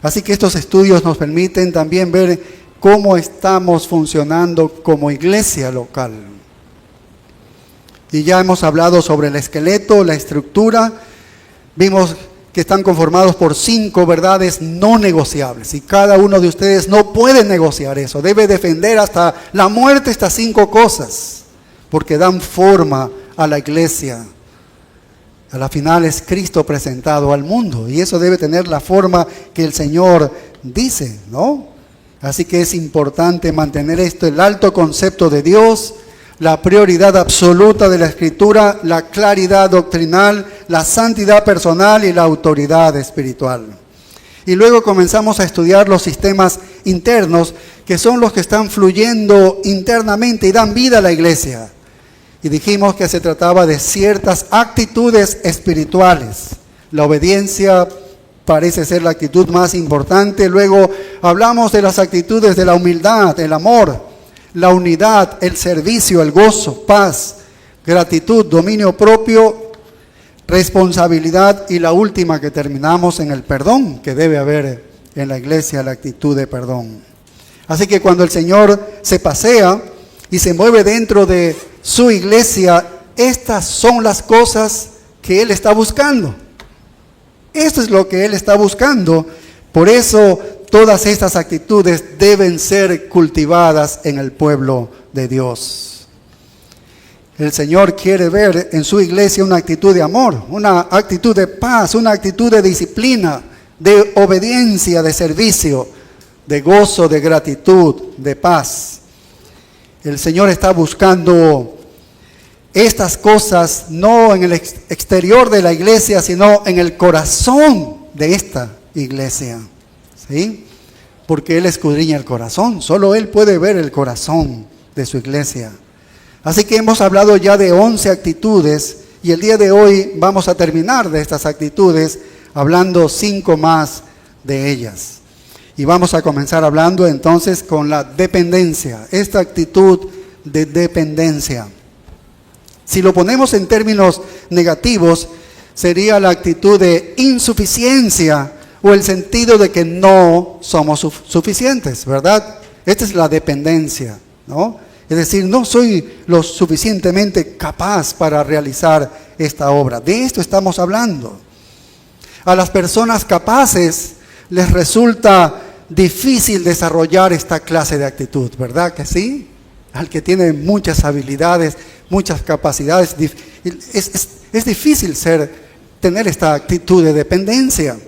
Así que estos estudios nos permiten también ver cómo estamos funcionando como iglesia local. Y ya hemos hablado sobre el esqueleto, la estructura. Vimos que están conformados por 5 verdades no negociables. Y cada uno de ustedes no puede negociar eso. Debe defender hasta la muerte estas 5 cosas, porque dan forma a la iglesia. A la final es Cristo presentado al mundo, y eso debe tener la forma que el Señor dice, ¿no? Así que es importante mantener esto, el alto concepto de Dios, la prioridad absoluta de la Escritura, la claridad doctrinal, la santidad personal y la autoridad espiritual. Y luego comenzamos a estudiar los sistemas internos, que son los que están fluyendo internamente y dan vida a la iglesia. Y dijimos que se trataba de ciertas actitudes espirituales. La obediencia parece ser la actitud más importante. Luego hablamos de las actitudes de la humildad, el amor, la unidad, el servicio, el gozo, paz, gratitud, dominio propio, responsabilidad y la última que terminamos en el perdón, que debe haber en la iglesia, la actitud de perdón. Así que cuando el Señor se pasea y se mueve dentro de su iglesia, estas son las cosas que Él está buscando. Esto es lo que Él está buscando. Por eso todas estas actitudes deben ser cultivadas en el pueblo de Dios. El Señor quiere ver en su iglesia una actitud de amor, una actitud de paz, una actitud de disciplina, de obediencia, de servicio, de gozo, de gratitud, de paz. El Señor está buscando estas cosas no en el exterior de la iglesia, sino en el corazón de esta iglesia, ¿sí? Porque Él escudriña el corazón, solo Él puede ver el corazón de su iglesia. Así que hemos hablado ya de 11 actitudes y el día de hoy vamos a terminar de estas actitudes hablando 5 más de ellas. Y vamos a comenzar hablando entonces con la dependencia, esta actitud de dependencia. Si lo ponemos en términos negativos, sería la actitud de insuficiencia o el sentido de que no somos suficientes, ¿verdad? Esta es la dependencia, ¿no? Es decir, no soy lo suficientemente capaz para realizar esta obra. De esto estamos hablando. A las personas capaces les resulta difícil desarrollar esta clase de actitud, ¿verdad que sí? Al que tiene muchas habilidades, muchas capacidades, es difícil tener esta actitud de dependencia.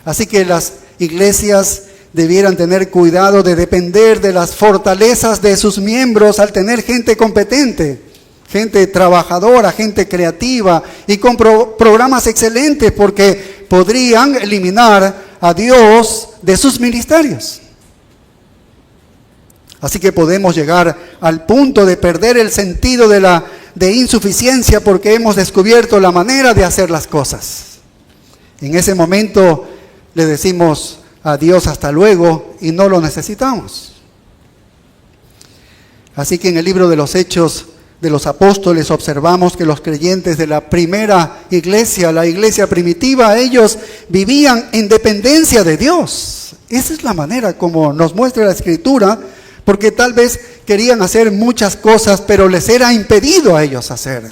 Así que las iglesias debieran tener cuidado de depender de las fortalezas de sus miembros al tener gente competente, gente trabajadora, gente creativa y con programas excelentes, porque podrían eliminar a Dios de sus ministerios. Así que podemos llegar al punto de perder el sentido de insuficiencia porque hemos descubierto la manera de hacer las cosas. En ese momento le decimos a Dios hasta luego y no lo necesitamos. Así que en el libro de los Hechos de los Apóstoles observamos que los creyentes de la primera iglesia, la iglesia primitiva, ellos vivían en dependencia de Dios. Esa es la manera como nos muestra la Escritura, porque tal vez querían hacer muchas cosas, pero les era impedido a ellos hacer.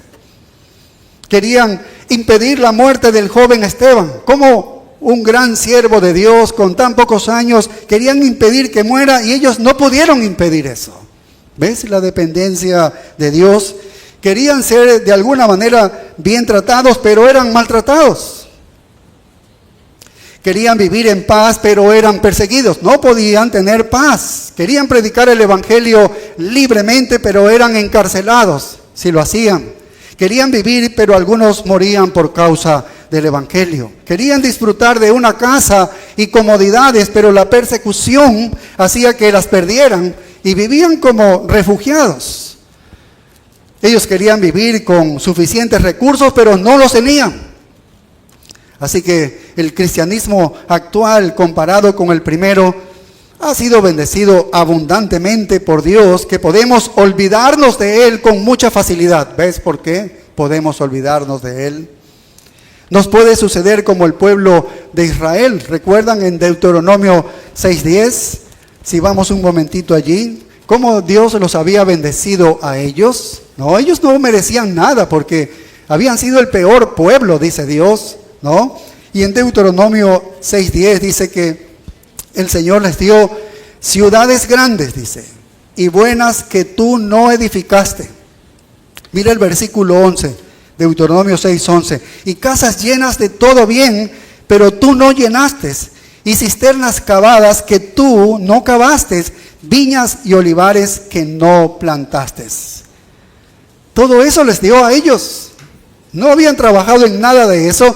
Querían impedir la muerte del joven Esteban. Como un gran siervo de Dios con tan pocos años, querían impedir que muera y ellos no pudieron impedir eso. ¿Ves la dependencia de Dios? Querían ser de alguna manera bien tratados, pero eran maltratados. Querían vivir en paz, pero eran perseguidos. No podían tener paz. Querían predicar el evangelio libremente, pero eran encarcelados si lo hacían. Querían vivir, pero algunos morían por causa del evangelio. Querían disfrutar de una casa y comodidades, pero la persecución hacía que las perdieran y vivían como refugiados. Ellos querían vivir con suficientes recursos, pero no los tenían. Así que el cristianismo actual, comparado con el primero, ha sido bendecido abundantemente por Dios, que podemos olvidarnos de Él con mucha facilidad. ¿Ves por qué podemos olvidarnos de Él? Nos puede suceder como el pueblo de Israel. ¿Recuerdan en Deuteronomio 6:10? Si vamos un momentito allí, cómo Dios los había bendecido a ellos. No, ellos no merecían nada porque habían sido el peor pueblo, dice Dios, ¿no? Y en Deuteronomio 6:10 dice que el Señor les dio ciudades grandes, dice, y buenas que tú no edificaste. Mira el versículo 11, Deuteronomio 6:11. Y casas llenas de todo bien, pero tú no llenaste. Y cisternas cavadas que tú no cavaste, viñas y olivares que no plantaste. Todo eso les dio a ellos. No habían trabajado en nada de eso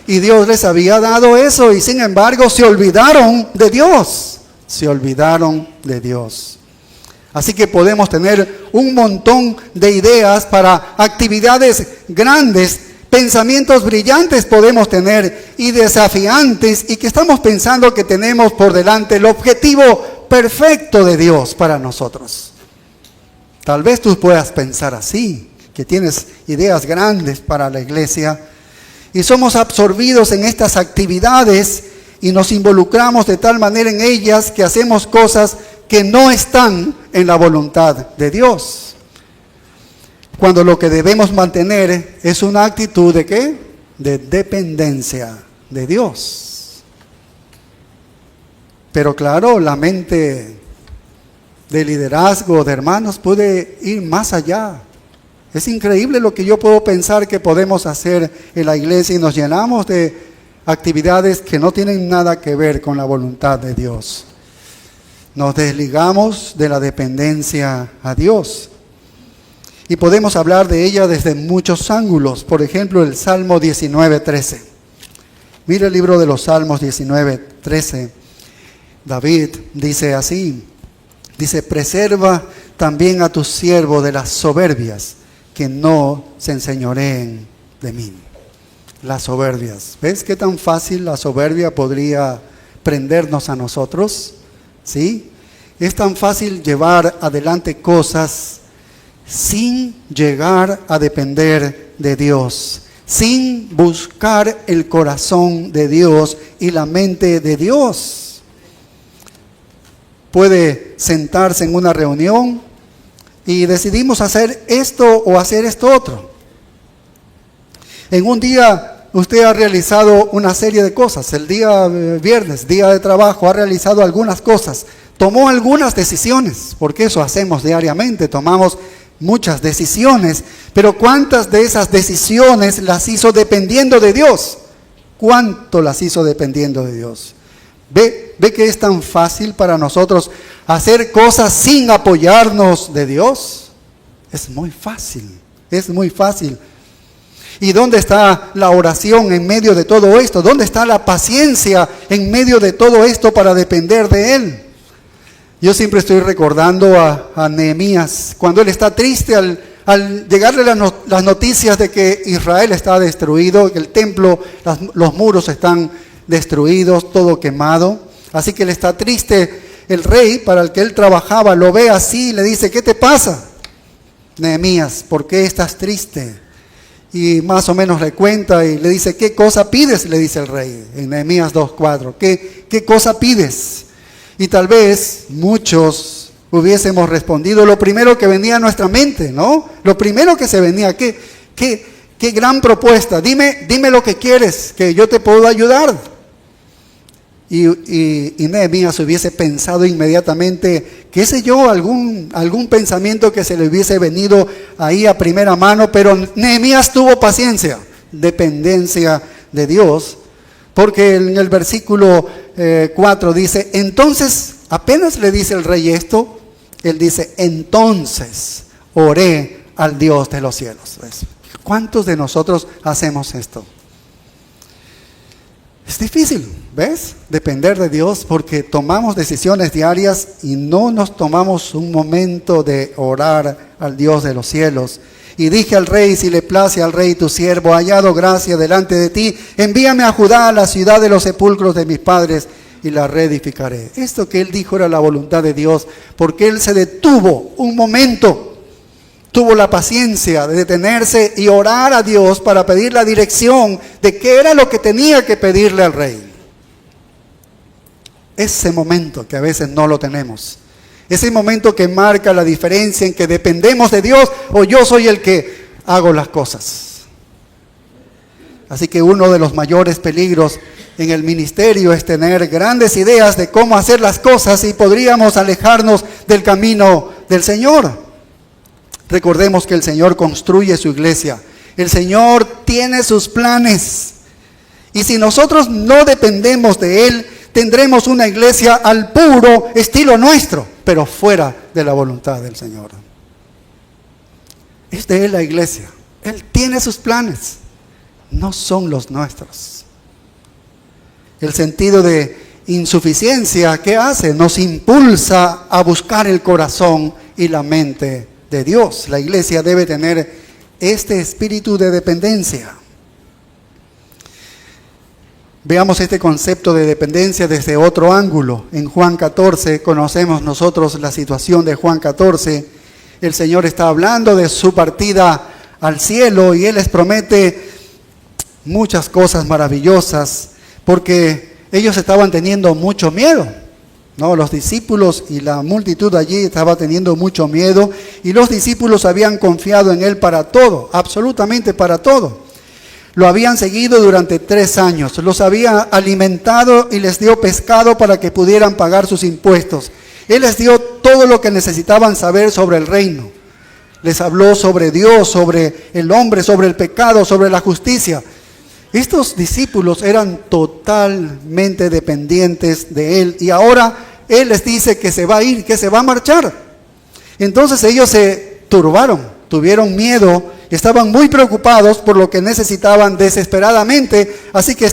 y Dios les había dado eso y sin embargo se olvidaron de Dios. Se olvidaron de Dios. Así que podemos tener un montón de ideas para actividades grandes, pensamientos brillantes podemos tener y desafiantes y que estamos pensando que tenemos por delante el objetivo perfecto de Dios para nosotros. Tal vez tú puedas pensar así, que tienes ideas grandes para la iglesia y somos absorbidos en estas actividades y nos involucramos de tal manera en ellas que hacemos cosas que no están en la voluntad de Dios. Cuando lo que debemos mantener es una actitud de ¿qué? De dependencia de Dios. Pero claro, la mente de liderazgo de hermanos puede ir más allá. Es increíble lo que yo puedo pensar que podemos hacer en la iglesia y nos llenamos de actividades que no tienen nada que ver con la voluntad de Dios. Nos desligamos de la dependencia a Dios. Y podemos hablar de ella desde muchos ángulos. Por ejemplo, el Salmo 19:13. Mira el libro de los Salmos 19:13. David dice así, dice, preserva también a tu siervo de las soberbias, que no se enseñoreen de mí. Las soberbias. ¿Ves qué tan fácil la soberbia podría prendernos a nosotros? ¿Sí? Es tan fácil llevar adelante cosas sin llegar a depender de Dios, sin buscar el corazón de Dios y la mente de Dios. Puede sentarse en una reunión y decidimos hacer esto o hacer esto otro. En un día usted ha realizado una serie de cosas. El día viernes, día de trabajo, ha realizado algunas cosas. Tomó algunas decisiones, porque eso hacemos diariamente, tomamos muchas decisiones. Pero ¿cuántas de esas decisiones las hizo dependiendo de Dios? ¿Cuánto las hizo dependiendo de Dios? ¿Ve que es tan fácil para nosotros hacer cosas sin apoyarnos de Dios? Es muy fácil, es muy fácil. ¿Y dónde está la oración en medio de todo esto? ¿Dónde está la paciencia en medio de todo esto para depender de Él? Yo siempre estoy recordando a Nehemías, cuando él está triste al llegarle las noticias de que Israel está destruido, que el templo, los muros están destruidos, todo quemado. Así que él está triste. El rey para el que él trabajaba lo ve así y le dice, ¿qué te pasa, Nehemías? ¿Por qué estás triste? Y más o menos le cuenta y le dice, ¿qué cosa pides? Le dice el rey en Nehemías 2:4. ¿Qué cosa pides? Y tal vez muchos hubiésemos respondido lo primero que venía a nuestra mente, ¿no? Lo primero que se venía, qué gran propuesta. Dime lo que quieres, que yo te puedo ayudar. Y Nehemías hubiese pensado inmediatamente, qué sé yo, algún pensamiento que se le hubiese venido ahí a primera mano, pero Nehemías tuvo paciencia, dependencia de Dios, porque en el versículo 4 dice, entonces, apenas le dice el rey esto, él dice, entonces oré al Dios de los cielos. ¿Ves? ¿Cuántos de nosotros hacemos esto? Es difícil, ¿ves? Depender de Dios porque tomamos decisiones diarias y no nos tomamos un momento de orar al Dios de los cielos. Y dije al rey, si le place al rey tu siervo, hallado gracia delante de ti, envíame a Judá, a la ciudad de los sepulcros de mis padres, y la reedificaré. Esto que él dijo era la voluntad de Dios, porque él se detuvo un momento, tuvo la paciencia de detenerse y orar a Dios para pedir la dirección de qué era lo que tenía que pedirle al rey. Ese momento que a veces no lo tenemos. Ese momento que marca la diferencia en que dependemos de Dios o yo soy el que hago las cosas. Así que uno de los mayores peligros en el ministerio es tener grandes ideas de cómo hacer las cosas y podríamos alejarnos del camino del Señor. Recordemos que el Señor construye su iglesia. El Señor tiene sus planes. Y si nosotros no dependemos de Él, tendremos una iglesia al puro estilo nuestro, pero fuera de la voluntad del Señor. Es de Él la iglesia. Él tiene sus planes, no son los nuestros. El sentido de insuficiencia, ¿qué hace? Nos impulsa a buscar el corazón y la mente de Dios. La iglesia debe tener este espíritu de dependencia. Veamos este concepto de dependencia desde otro ángulo. En Juan 14, conocemos nosotros la situación de Juan 14. El Señor está hablando de su partida al cielo y Él les promete muchas cosas maravillosas porque ellos estaban teniendo mucho miedo, ¿no? Los discípulos y la multitud allí estaba teniendo mucho miedo y los discípulos habían confiado en Él para todo, absolutamente para todo. Lo habían seguido durante 3 años, los había alimentado y les dio pescado para que pudieran pagar sus impuestos. Él les dio todo lo que necesitaban saber sobre el reino. Les habló sobre Dios, sobre el hombre, sobre el pecado, sobre la justicia. Estos discípulos eran totalmente dependientes de Él y ahora Él les dice que se va a ir, que se va a marchar. Entonces ellos se turbaron, tuvieron miedo, estaban muy preocupados por lo que necesitaban desesperadamente, así que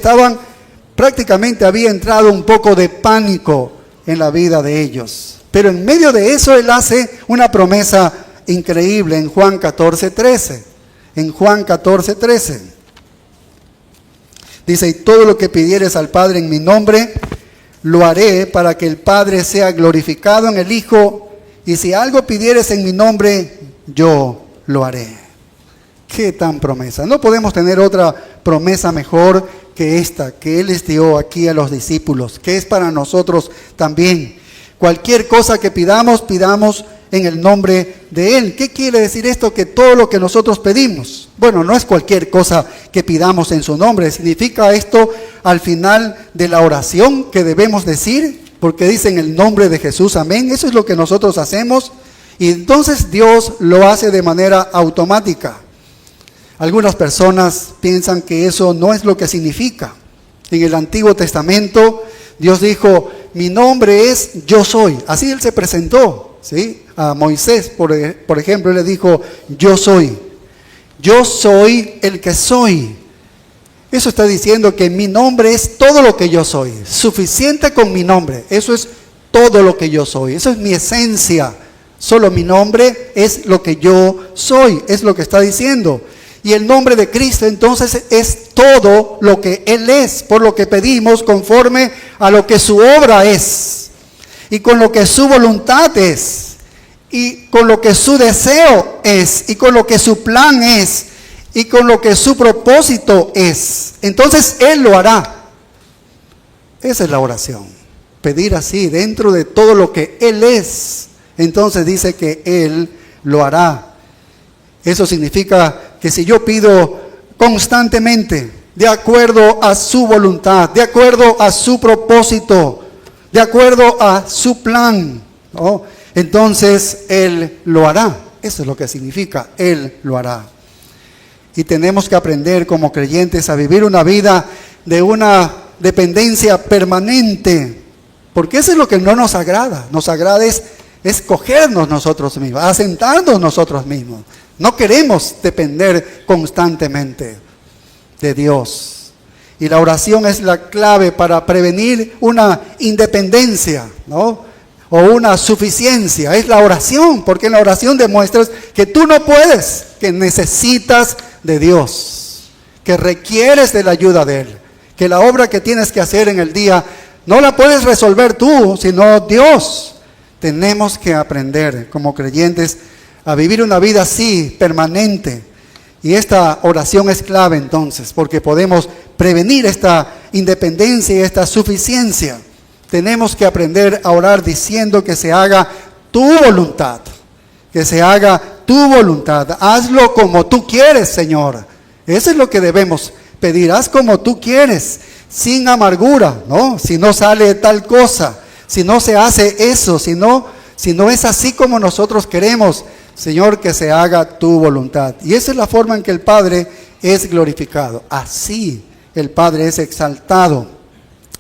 prácticamente había entrado un poco de pánico en la vida de ellos. Pero en medio de eso Él hace una promesa increíble en Juan 14:13. En Juan 14:13 dice: y todo lo que pidieres al Padre en mi nombre, lo haré para que el Padre sea glorificado en el Hijo, y si algo pidieres en mi nombre, yo lo haré. ¿Qué tan promesa? No podemos tener otra promesa mejor que esta, que Él les dio aquí a los discípulos, que es para nosotros también. Cualquier cosa que pidamos, pidamos en el nombre de Él. ¿Qué quiere decir esto? Que todo lo que nosotros pedimos, bueno, no es cualquier cosa que pidamos en su nombre. Significa esto al final de la oración que debemos decir, porque dice en el nombre de Jesús, amén. Eso es lo que nosotros hacemos, y entonces Dios lo hace de manera automática. Algunas personas piensan que eso no es lo que significa. En el Antiguo Testamento, Dios dijo: mi nombre es Yo Soy. Así Él se presentó, ¿sí? A Moisés, por ejemplo, Él le dijo: yo soy. Yo soy el que soy. Eso está diciendo que mi nombre es todo lo que yo soy. Suficiente con mi nombre. Eso es todo lo que yo soy. Eso es mi esencia. Solo mi nombre es lo que yo soy. Es lo que está diciendo. Y el nombre de Cristo entonces es todo lo que Él es, por lo que pedimos conforme a lo que su obra es, y con lo que su voluntad es, y con lo que su deseo es, y con lo que su plan es, y con lo que su propósito es. Entonces Él lo hará. Esa es la oración. Pedir así, dentro de todo lo que Él es. Entonces dice que Él lo hará. Eso significa que si yo pido constantemente, de acuerdo a su voluntad, de acuerdo a su propósito, de acuerdo a su plan, ¿no?, entonces Él lo hará. Eso es lo que significa, Él lo hará. Y tenemos que aprender como creyentes a vivir una vida de una dependencia permanente, porque eso es lo que no nos agrada. Nos agrada es escogernos nosotros mismos, asentarnos nosotros mismos. No queremos depender constantemente de Dios. Y la oración es la clave para prevenir una independencia, ¿no?, o una suficiencia. Es la oración, porque en la oración demuestras que tú no puedes, que necesitas de Dios, que requieres de la ayuda de Él, que la obra que tienes que hacer en el día no la puedes resolver tú, sino Dios. Tenemos que aprender como creyentes a vivir una vida así, permanente. Y esta oración es clave entonces, porque podemos prevenir esta independencia y esta suficiencia. Tenemos que aprender a orar diciendo que se haga tu voluntad, que se haga tu voluntad. Hazlo como tú quieres, Señor. Eso es lo que debemos pedir. Haz como tú quieres, sin amargura, ¿no? Si no sale tal cosa, si no se hace eso, si no es así como nosotros queremos, Señor, que se haga tu voluntad. Y esa es la forma en que el Padre es glorificado. Así el Padre es exaltado.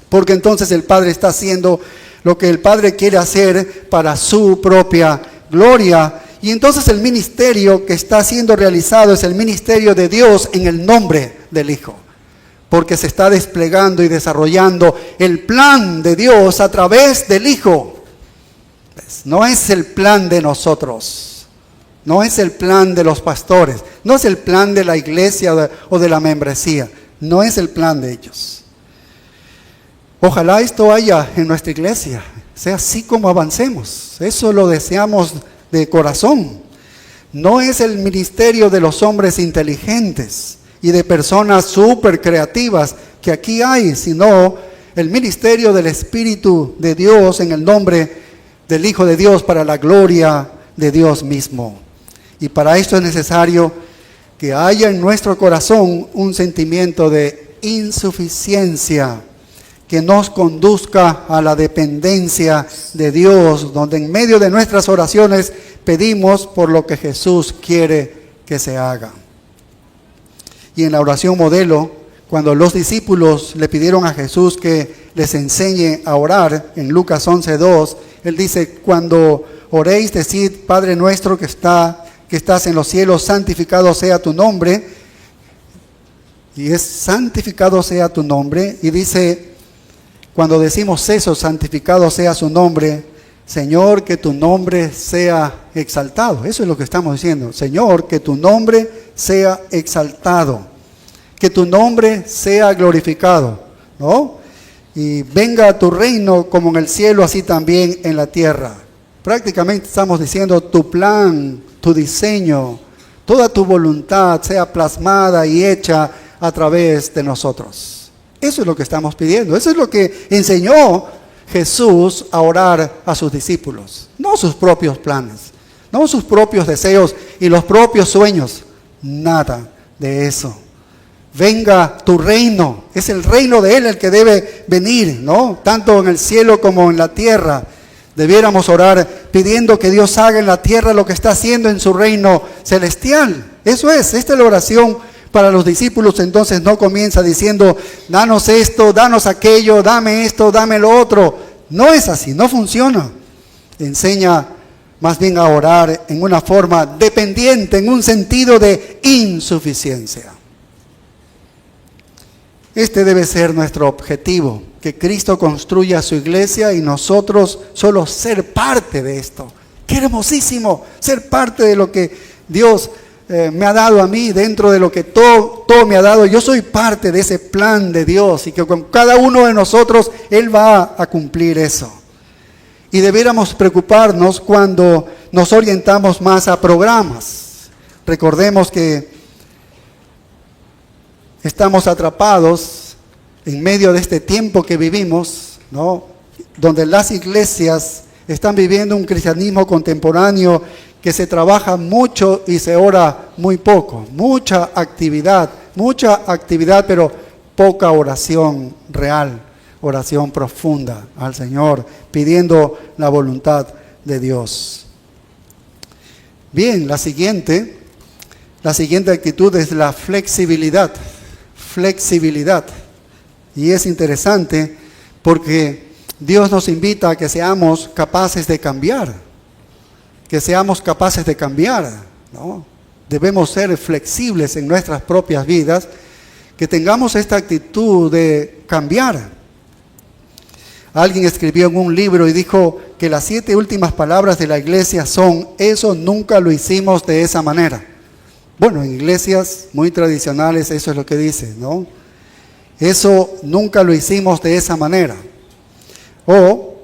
Porque entonces el Padre está haciendo lo que el Padre quiere hacer para su propia gloria. Y entonces el ministerio que está siendo realizado es el ministerio de Dios en el nombre del Hijo. Porque se está desplegando y desarrollando el plan de Dios a través del Hijo. No es el plan de nosotros. No es el plan de los pastores, no es el plan de la iglesia o de la membresía, no es el plan de ellos. Ojalá esto haya en nuestra iglesia, sea así como avancemos, eso lo deseamos de corazón. No es el ministerio de los hombres inteligentes y de personas súper creativas que aquí hay, sino el ministerio del Espíritu de Dios en el nombre del Hijo de Dios para la gloria de Dios mismo. Y para esto es necesario que haya en nuestro corazón un sentimiento de insuficiencia que nos conduzca a la dependencia de Dios, donde en medio de nuestras oraciones pedimos por lo que Jesús quiere que se haga. Y en la oración modelo, cuando los discípulos le pidieron a Jesús que les enseñe a orar, en Lucas 11:2, Él dice: cuando oréis, decid: Padre nuestro que que estás en los cielos, santificado sea tu nombre. Y es santificado sea tu nombre. Y dice, cuando decimos eso, santificado sea su nombre, Señor, que tu nombre sea exaltado. Eso es lo que estamos diciendo. Señor, que tu nombre sea exaltado. Que tu nombre sea glorificado, ¿no? Y venga a tu reino como en el cielo, así también en la tierra. Prácticamente estamos diciendo tu plan, tu diseño, toda tu voluntad sea plasmada y hecha a través de nosotros. Eso es lo que estamos pidiendo. Eso es lo que enseñó Jesús a orar a sus discípulos. No sus propios planes, no sus propios deseos y los propios sueños. Nada de eso. Venga tu reino. Es el reino de Él el que debe venir, ¿no? Tanto en el cielo como en la tierra. Debiéramos orar pidiendo que Dios haga en la tierra lo que está haciendo en su reino celestial. Eso es, esta es la oración para los discípulos. Entonces no comienza diciendo, danos esto, danos aquello, dame esto, dame lo otro. No es así, no funciona. Enseña más bien a orar en una forma dependiente, en un sentido de insuficiencia. Este debe ser nuestro objetivo, que Cristo construya su iglesia y nosotros solo ser parte de esto. ¡Qué hermosísimo! Ser parte de lo que Dios me ha dado a mí, dentro de lo que todo me ha dado. Yo soy parte de ese plan de Dios y que con cada uno de nosotros Él va a cumplir eso. Y debiéramos preocuparnos cuando nos orientamos más a programas. Recordemos que estamos atrapados en medio de este tiempo que vivimos, ¿no? Donde las iglesias están viviendo un cristianismo contemporáneo que se trabaja mucho y se ora muy poco. Mucha actividad, pero poca oración real, oración profunda al Señor, pidiendo la voluntad de Dios. Bien, la siguiente actitud es la flexibilidad. Y es interesante porque Dios nos invita a que seamos capaces de cambiar, ¿no? Debemos ser flexibles en nuestras propias vidas, que tengamos esta actitud de cambiar. Alguien escribió en un libro y dijo que las 7 últimas palabras de la iglesia son: eso nunca lo hicimos de esa manera. Bueno, en iglesias muy tradicionales eso es lo que dice, ¿no? Eso nunca lo hicimos de esa manera. O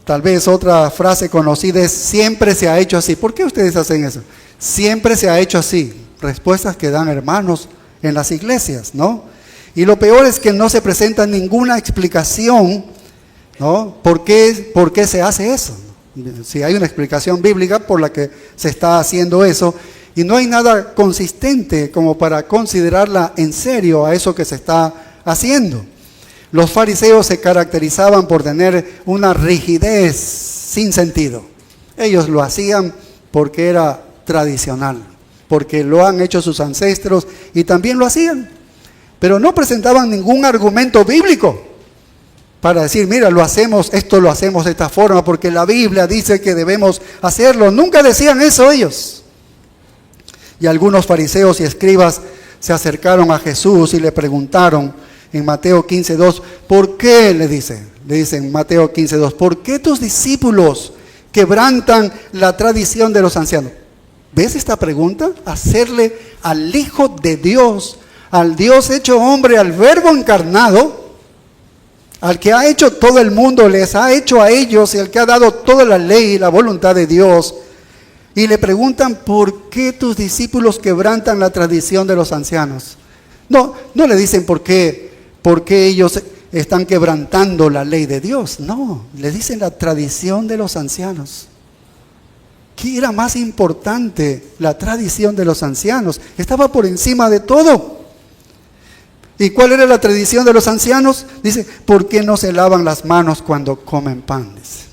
tal vez otra frase conocida es: siempre se ha hecho así. ¿Por qué ustedes hacen eso? Siempre se ha hecho así. Respuestas que dan hermanos en las iglesias, ¿no? Y lo peor es que no se presenta ninguna explicación, ¿no? ¿Por qué se hace eso? Si hay una explicación bíblica por la que se está haciendo eso, y no hay nada consistente como para considerarla en serio a eso que se está haciendo. Los fariseos se caracterizaban por tener una rigidez sin sentido. Ellos lo hacían porque era tradicional, porque lo han hecho sus ancestros y también lo hacían. Pero no presentaban ningún argumento bíblico para decir, mira, esto lo hacemos de esta forma porque la Biblia dice que debemos hacerlo. Nunca decían eso ellos. Y algunos fariseos y escribas se acercaron a Jesús y le preguntaron en Mateo 15:2, ¿por qué? Le dicen Mateo 15:2, ¿por qué tus discípulos quebrantan la tradición de los ancianos? ¿Ves esta pregunta? Hacerle al Hijo de Dios, al Dios hecho hombre, al Verbo encarnado, al que ha hecho todo el mundo, les ha hecho a ellos y al que ha dado toda la ley y la voluntad de Dios. Y le preguntan, ¿por qué tus discípulos quebrantan la tradición de los ancianos? No le dicen por qué ellos están quebrantando la ley de Dios. No, le dicen la tradición de los ancianos. ¿Qué era más importante? La tradición de los ancianos. Estaba por encima de todo. ¿Y cuál era la tradición de los ancianos? Dice, ¿por qué no se lavan las manos cuando comen pan? Dice,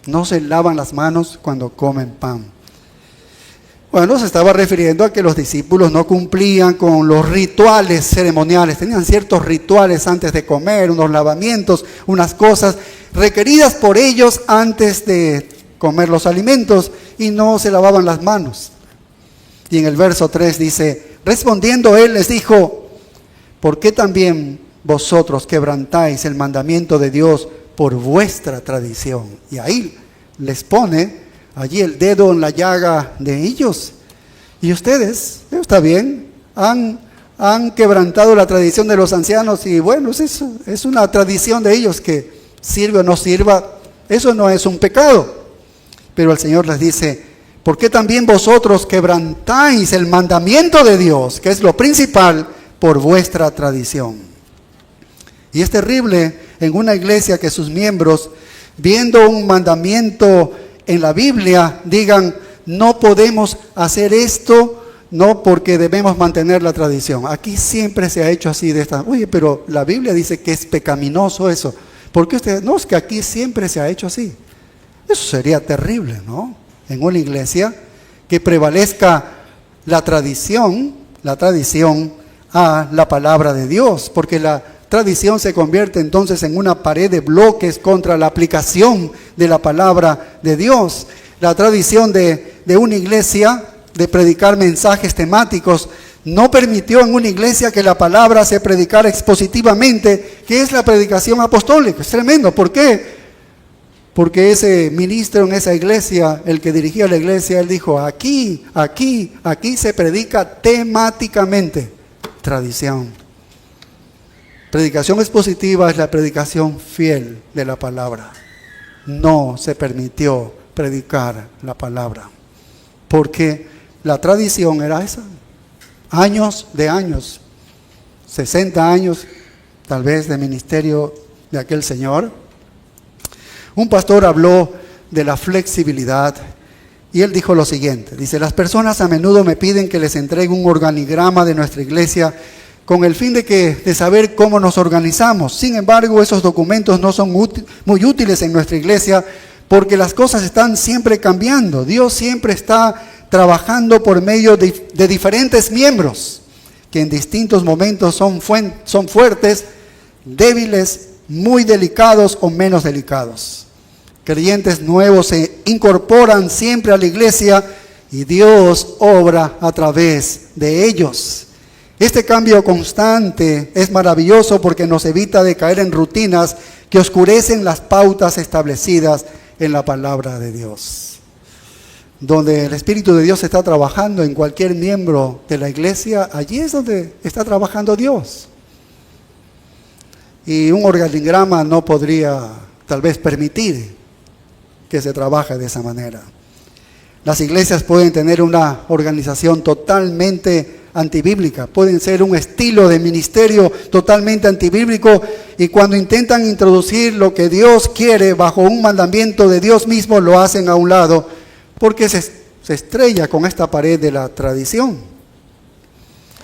no se lavan las manos cuando comen pan. Bueno, se estaba refiriendo a que los discípulos no cumplían con los rituales ceremoniales. Tenían ciertos rituales antes de comer, unos lavamientos, unas cosas requeridas por ellos antes de comer los alimentos, y no se lavaban las manos. Y en el verso 3 dice, respondiendo él les dijo, ¿por qué también vosotros quebrantáis el mandamiento de Dios por vuestra tradición? Y ahí les pone allí el dedo en la llaga de ellos. Y ustedes, está bien, han quebrantado la tradición de los ancianos y bueno, es una tradición de ellos que sirve o no sirva, eso no es un pecado. Pero el Señor les dice, ¿por qué también vosotros quebrantáis el mandamiento de Dios, que es lo principal, por vuestra tradición? Y es terrible en una iglesia que sus miembros, viendo un mandamiento en la Biblia, digan, no podemos hacer esto, no, porque debemos mantener la tradición. Aquí siempre se ha hecho así de esta, oye, pero la Biblia dice que es pecaminoso eso. ¿Por qué ustedes? No, es que aquí siempre se ha hecho así. Eso sería terrible, ¿no? En una iglesia que prevalezca la tradición a la palabra de Dios, porque la tradición se convierte entonces en una pared de bloques contra la aplicación de la palabra de Dios. La tradición de una iglesia de predicar mensajes temáticos no permitió en una iglesia que la palabra se predicara expositivamente, que es la predicación apostólica. Es tremendo. ¿Por qué? Porque ese ministro en esa iglesia, el que dirigía la iglesia, él dijo, aquí se predica temáticamente. Tradición. Predicación expositiva es la predicación fiel de la palabra. No se permitió predicar la palabra, porque la tradición era esa. Años de años, 60 años tal vez de ministerio de aquel señor. Un pastor habló de la flexibilidad y él dijo lo siguiente, dice, las personas a menudo me piden que les entregue un organigrama de nuestra iglesia con el fin de saber cómo nos organizamos. Sin embargo, esos documentos no son muy útiles en nuestra iglesia porque las cosas están siempre cambiando. Dios siempre está trabajando por medio de diferentes miembros que en distintos momentos son fuertes, débiles, muy delicados o menos delicados. Creyentes nuevos se incorporan siempre a la iglesia y Dios obra a través de ellos. Este cambio constante es maravilloso porque nos evita de caer en rutinas que oscurecen las pautas establecidas en la palabra de Dios. Donde el Espíritu de Dios está trabajando en cualquier miembro de la iglesia, allí es donde está trabajando Dios. Y un organigrama no podría tal vez permitir que se trabaje de esa manera. Las iglesias pueden tener una organización totalmente antibíblica, pueden ser un estilo de ministerio totalmente antibíblico, y cuando intentan introducir lo que Dios quiere bajo un mandamiento de Dios mismo, lo hacen a un lado, porque se estrella con esta pared de la tradición.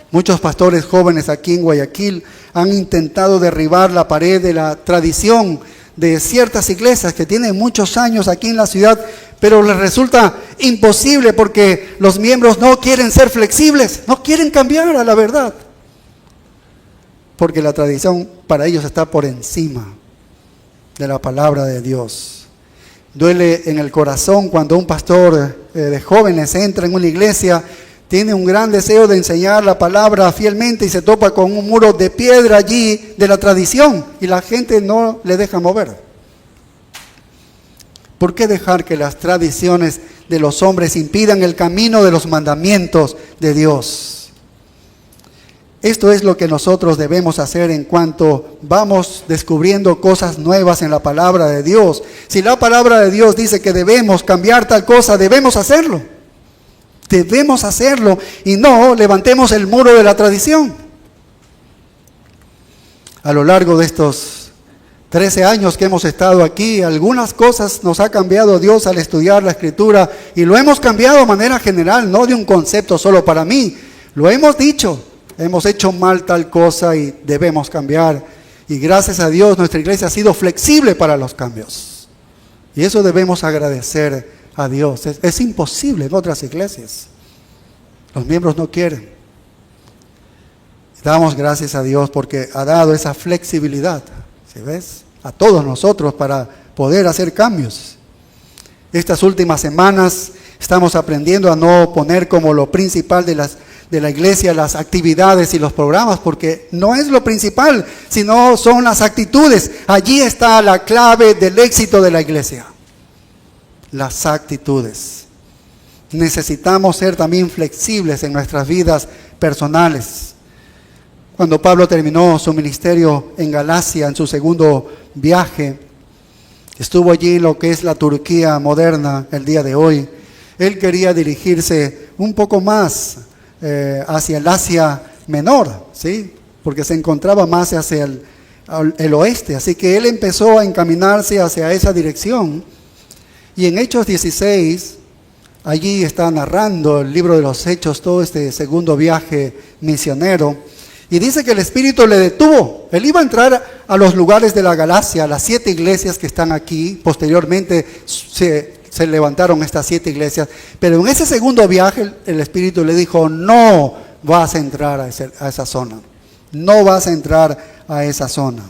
Muchos pastores jóvenes aquí en Guayaquil han intentado derribar la pared de la tradición de ciertas iglesias que tienen muchos años aquí en la ciudad, pero les resulta imposible porque los miembros no quieren ser flexibles, no quieren cambiar a la verdad, porque la tradición para ellos está por encima de la palabra de Dios. Duele en el corazón cuando un pastor de jóvenes entra en una iglesia, tiene un gran deseo de enseñar la palabra fielmente y se topa con un muro de piedra allí de la tradición y la gente no le deja mover. ¿Por qué dejar que las tradiciones de los hombres impidan el camino de los mandamientos de Dios? Esto es lo que nosotros debemos hacer en cuanto vamos descubriendo cosas nuevas en la palabra de Dios. Si la palabra de Dios dice que debemos cambiar tal cosa, debemos hacerlo. Debemos hacerlo y no levantemos el muro de la tradición. A lo largo de estos 13 años que hemos estado aquí, algunas cosas nos ha cambiado Dios al estudiar la Escritura y lo hemos cambiado de manera general, no de un concepto solo para mí. Lo hemos dicho, hemos hecho mal tal cosa y debemos cambiar. Y gracias a Dios nuestra iglesia ha sido flexible para los cambios. Y eso debemos agradecer a Dios. Es imposible en otras iglesias. Los miembros no quieren. Damos gracias a Dios porque ha dado esa flexibilidad, ¿sí ves? A todos nosotros para poder hacer cambios. Estas últimas semanas estamos aprendiendo a no poner como lo principal de la iglesia las actividades y los programas, porque no es lo principal, sino son las actitudes. Allí está la clave del éxito de la iglesia. Las actitudes. Necesitamos ser también flexibles en nuestras vidas personales. Cuando Pablo terminó su ministerio en Galacia, en su segundo viaje, estuvo allí en lo que es la Turquía moderna el día de hoy. Él quería dirigirse un poco más hacia el Asia Menor, ¿sí? Porque se encontraba más hacia el oeste. Así que él empezó a encaminarse hacia esa dirección. Y en Hechos 16, allí está narrando el libro de los Hechos, todo este segundo viaje misionero. Y dice que el Espíritu le detuvo. Él iba a entrar a los lugares de la Galacia, las 7 iglesias que están aquí. Posteriormente se levantaron estas 7 iglesias. Pero en ese segundo viaje el Espíritu le dijo, no vas a entrar a esa zona. No vas a entrar a esa zona.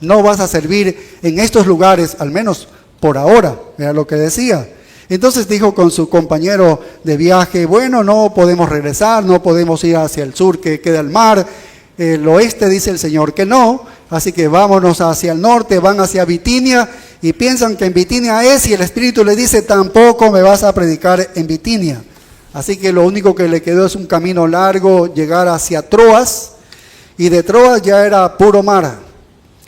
No vas a servir en estos lugares, al menos por ahora. Era lo que decía. Entonces dijo con su compañero de viaje, bueno, no podemos regresar, no podemos ir hacia el sur que queda el mar. El oeste dice el Señor que no, así que vámonos hacia el norte, van hacia Bitinia y piensan que en Bitinia es, y el Espíritu le dice, tampoco me vas a predicar en Bitinia. Así que lo único que le quedó es un camino largo, llegar hacia Troas, y de Troas ya era puro mar.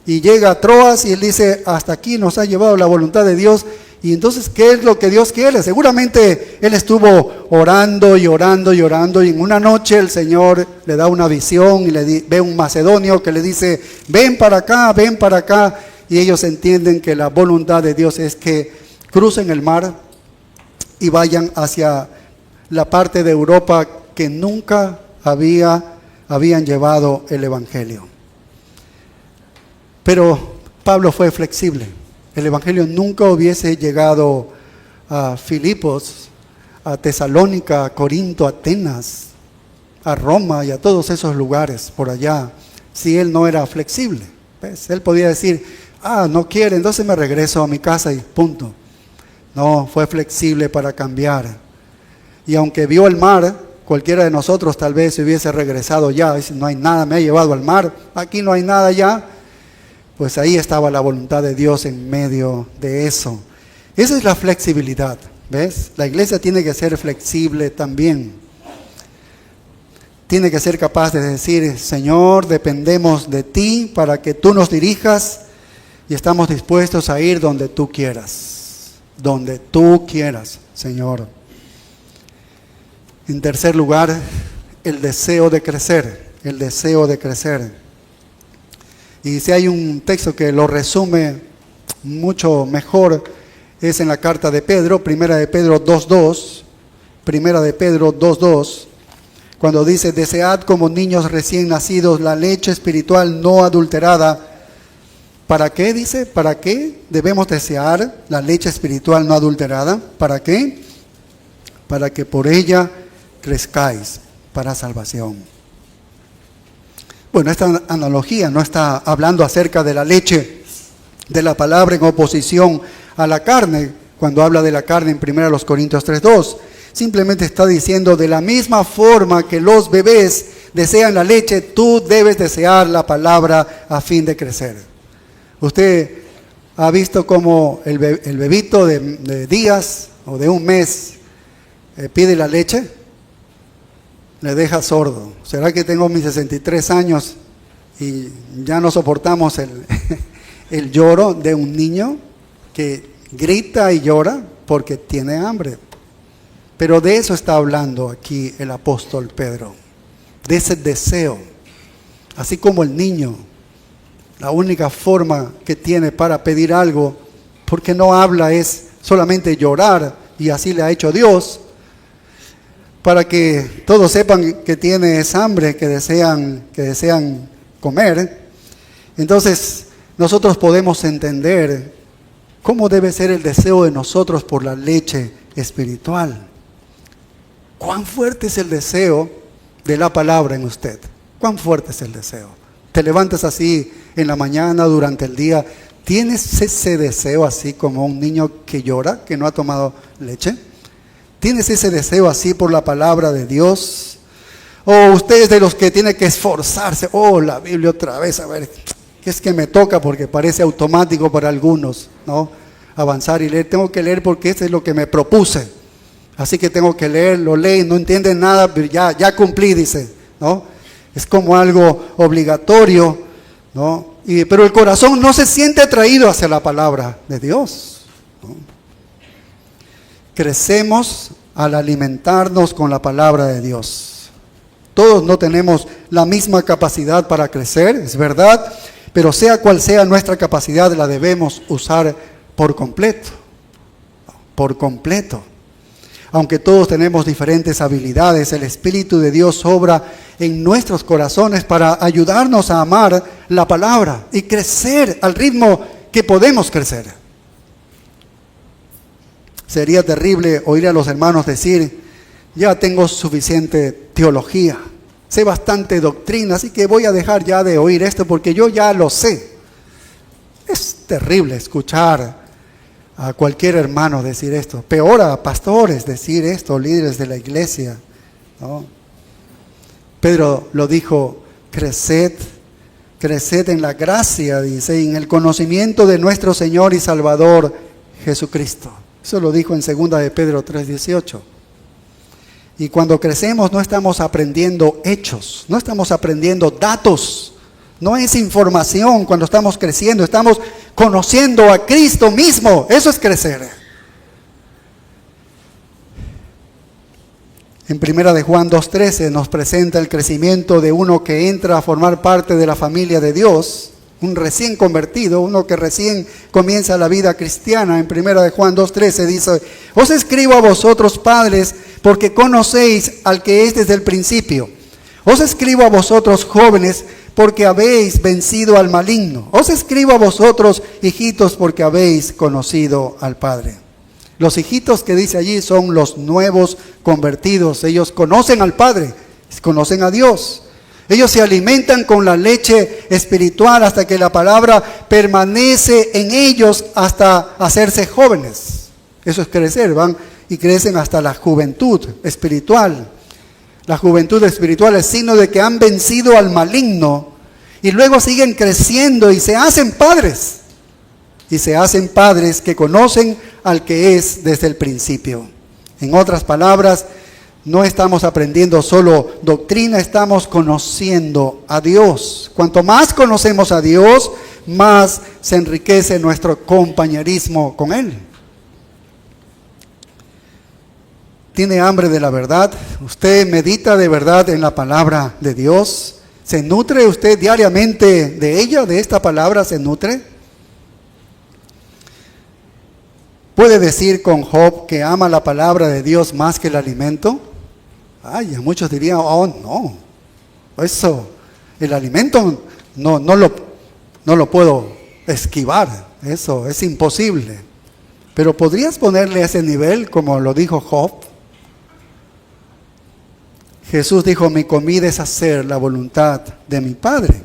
Y llega a Troas y él dice, hasta aquí nos ha llevado la voluntad de Dios. Y entonces, ¿qué es lo que Dios quiere? Seguramente él estuvo orando y orando y orando, y en una noche el Señor le da una visión y ve un macedonio que le dice, ven para acá, y ellos entienden que la voluntad de Dios es que crucen el mar y vayan hacia la parte de Europa que nunca habían llevado el Evangelio. Pero Pablo fue flexible. El Evangelio nunca hubiese llegado a Filipos, a Tesalónica, a Corinto, a Atenas, a Roma y a todos esos lugares por allá, si él no era flexible. ¿Ves? Él podía decir, no quiere, entonces me regreso a mi casa y punto. No, fue flexible para cambiar. Y aunque vio el mar, cualquiera de nosotros tal vez se hubiese regresado ya, dice, no hay nada, me ha llevado al mar, aquí no hay nada ya. Pues ahí estaba la voluntad de Dios en medio de eso. Esa es la flexibilidad, ¿ves? La iglesia tiene que ser flexible también. Tiene que ser capaz de decir, Señor, dependemos de ti para que tú nos dirijas y estamos dispuestos a ir donde tú quieras. Donde tú quieras, Señor. En tercer lugar, el deseo de crecer. El deseo de crecer. Y si hay un texto que lo resume mucho mejor, es en la carta de Pedro, Primera de Pedro 2:2, cuando dice, desead como niños recién nacidos la leche espiritual no adulterada. ¿Para qué? Dice, ¿para qué debemos desear la leche espiritual no adulterada? ¿Para qué? Para que por ella crezcáis para salvación. Bueno, esta analogía no está hablando acerca de la leche de la palabra en oposición a la carne, cuando habla de la carne en 1 Corintios 3:2. Simplemente está diciendo, de la misma forma que los bebés desean la leche, tú debes desear la palabra a fin de crecer. Usted ha visto cómo el bebito de días o de un mes pide la leche. Le deja sordo. ¿Será que tengo mis 63 años y ya no soportamos el lloro de un niño que grita y llora porque tiene hambre? Pero de eso está hablando aquí el apóstol Pedro, de ese deseo. Así como el niño, la única forma que tiene para pedir algo, porque no habla, es solamente llorar, y así le ha hecho Dios, para que todos sepan que tienes hambre, que desean comer. Entonces nosotros podemos entender cómo debe ser el deseo de nosotros por la leche espiritual. ¿Cuán fuerte es el deseo de la palabra en usted? ¿Cuán fuerte es el deseo? Te levantas así en la mañana, durante el día, ¿Tienes ese deseo así como un niño que llora, que no ha tomado leche? ¿Tienes ese deseo así por la palabra de Dios? ¿O usted es de los que tiene que esforzarse? Oh, la Biblia otra vez, a ver, ¿qué es que me toca? Porque parece automático para algunos, ¿no? Avanzar y leer. Tengo que leer porque eso es lo que me propuse. Así que tengo que leer, lo leen, no entienden nada, pero ya cumplí, dice, ¿no? Es como algo obligatorio, ¿no? Pero el corazón no se siente atraído hacia la palabra de Dios, ¿no? Crecemos al alimentarnos con la palabra de Dios. Todos no tenemos la misma capacidad para crecer, es verdad, pero sea cual sea nuestra capacidad, la debemos usar por completo. Por completo. Aunque todos tenemos diferentes habilidades, el Espíritu de Dios obra en nuestros corazones para ayudarnos a amar la palabra y crecer al ritmo que podemos crecer. Sería terrible oír a los hermanos decir, ya tengo suficiente teología, sé bastante doctrina, así que voy a dejar ya de oír esto porque yo ya lo sé. Es terrible escuchar a cualquier hermano decir esto, peor a pastores decir esto, líderes de la iglesia, ¿no? Pedro lo dijo, creced en la gracia, dice, y en el conocimiento de nuestro Señor y Salvador Jesucristo. Eso lo dijo en 2 de Pedro 3:18. Y cuando crecemos no estamos aprendiendo hechos, no estamos aprendiendo datos, no es información cuando estamos creciendo, estamos conociendo a Cristo mismo, eso es crecer. En 1 de Juan 2:13 nos presenta el crecimiento de uno que entra a formar parte de la familia de Dios, un recién convertido, uno que recién comienza la vida cristiana. En 1 de Juan 2:13 dice, os escribo a vosotros padres, porque conocéis al que es desde el principio. Os escribo a vosotros jóvenes, porque habéis vencido al maligno. Os escribo a vosotros hijitos, porque habéis conocido al Padre. Los hijitos que dice allí son los nuevos convertidos. Ellos conocen al Padre, conocen a Dios. Ellos se alimentan con la leche espiritual hasta que la palabra permanece en ellos hasta hacerse jóvenes. Eso es crecer, van y crecen hasta la juventud espiritual. La juventud espiritual es signo de que han vencido al maligno y luego siguen creciendo y se hacen padres. Y se hacen padres que conocen al que es desde el principio. En otras palabras, no estamos aprendiendo solo doctrina, estamos conociendo a Dios. Cuanto más conocemos a Dios, más se enriquece nuestro compañerismo con Él. ¿Tiene hambre de la verdad? ¿Usted medita de verdad en la palabra de Dios? ¿Se nutre usted diariamente de ella, de esta palabra? ¿Se nutre? ¿Puede decir con Job que ama la palabra de Dios más que el alimento? Ay, muchos dirían, oh no, eso, el alimento no lo puedo esquivar, eso es imposible. Pero ¿podrías ponerle a ese nivel como lo dijo Job? Jesús dijo, mi comida es hacer la voluntad de mi Padre.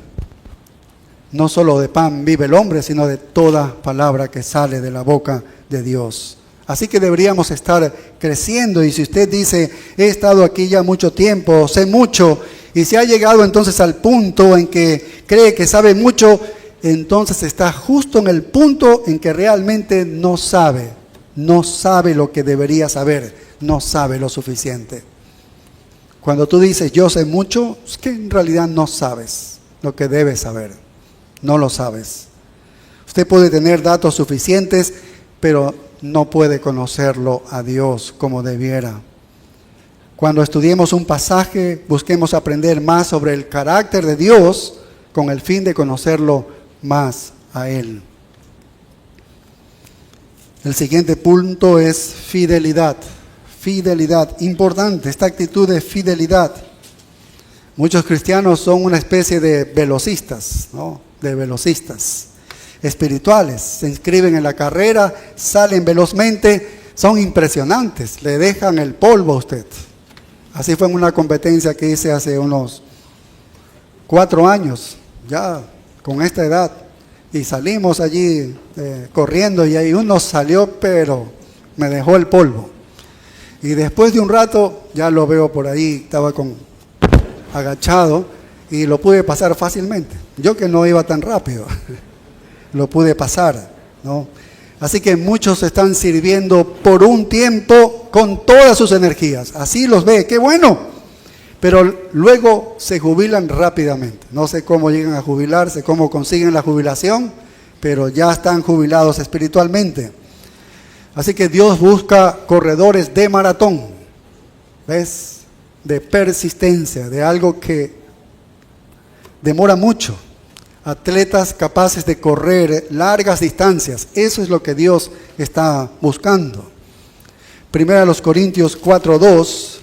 No solo de pan vive el hombre, sino de toda palabra que sale de la boca de Dios. Así que deberíamos estar creciendo. Y si usted dice, he estado aquí ya mucho tiempo, sé mucho, y se ha llegado entonces al punto en que cree que sabe mucho, entonces está justo en el punto en que realmente no sabe lo que debería saber, no sabe lo suficiente. Cuando tú dices, yo sé mucho, es que en realidad no sabes lo que debes saber, no lo sabes. Usted puede tener datos suficientes, pero no puede conocerlo a Dios como debiera. Cuando estudiemos un pasaje, busquemos aprender más sobre el carácter de Dios con el fin de conocerlo más a Él. El siguiente punto es fidelidad. Fidelidad, importante, esta actitud de fidelidad. Muchos cristianos son una especie de velocistas, ¿no? De velocistas espirituales. Se inscriben en la carrera, salen velozmente, son impresionantes, le dejan el polvo a usted. Así fue en una competencia que hice hace unos 4 años, ya con esta edad. Y salimos allí corriendo y ahí uno salió, pero me dejó el polvo. Y después de un rato ya lo veo por ahí, estaba agachado y lo pude pasar fácilmente. Yo que no iba tan rápido, lo pude pasar, ¿no? Así que muchos están sirviendo por un tiempo con todas sus energías. Así los ve, qué bueno. Pero luego se jubilan rápidamente. No sé cómo llegan a jubilarse, cómo consiguen la jubilación, pero ya están jubilados espiritualmente. Así que Dios busca corredores de maratón, ¿ves? De persistencia, de algo que demora mucho. Atletas capaces de correr largas distancias. Eso es lo que Dios está buscando. Primera Corintios 4:2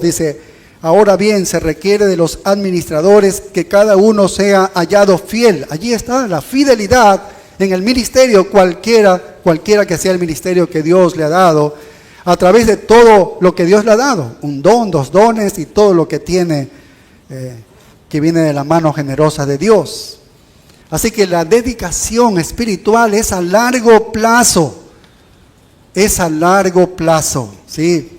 dice: ahora bien, se requiere de los administradores que cada uno sea hallado fiel. Allí está la fidelidad en el ministerio, cualquiera que sea el ministerio que Dios le ha dado, a través de todo lo que Dios le ha dado, un don, 2 dones y todo lo que tiene, que viene de la mano generosa de Dios. Así que la dedicación espiritual es a largo plazo, ¿sí?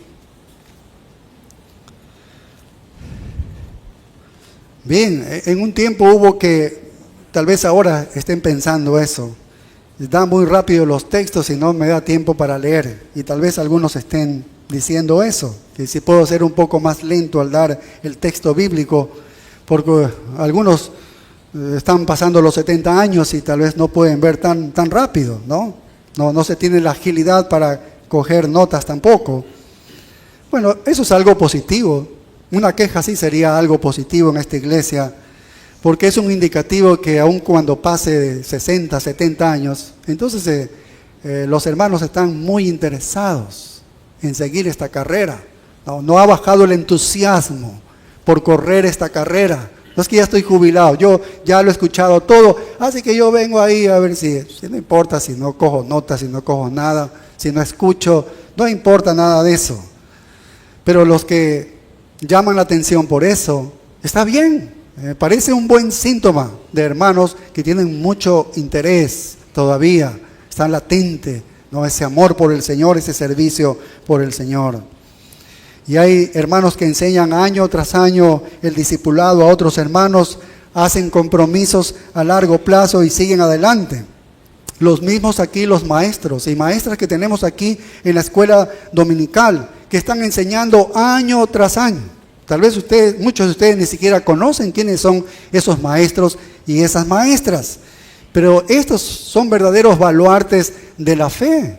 Bien, en un tiempo hubo que, tal vez ahora estén pensando eso, dan muy rápido los textos y no me da tiempo para leer, y tal vez algunos estén diciendo eso, que si puedo ser un poco más lento al dar el texto bíblico, porque algunos están pasando los 70 años y tal vez no pueden ver tan rápido, ¿no? No se tiene la agilidad para coger notas tampoco. Bueno, eso es algo positivo. Una queja así sería algo positivo en esta iglesia, porque es un indicativo que aun cuando pase de 60, 70 años, entonces los hermanos están muy interesados en seguir esta carrera. No ha bajado el entusiasmo por correr esta carrera. No es que ya estoy jubilado, yo ya lo he escuchado todo, así que yo vengo ahí a ver si no importa si no cojo notas, si no cojo nada, si no escucho, no importa nada de eso. Pero los que llaman la atención por eso, está bien, parece un buen síntoma de hermanos que tienen mucho interés todavía, están latente, ¿no? Ese amor por el Señor, ese servicio por el Señor. Y hay hermanos que enseñan año tras año el discipulado a otros hermanos, hacen compromisos a largo plazo y siguen adelante. Los mismos aquí, los maestros y maestras que tenemos aquí en la escuela dominical, que están enseñando año tras año. Tal vez muchos de ustedes ni siquiera conocen quiénes son esos maestros y esas maestras, pero estos son verdaderos baluartes de la fe,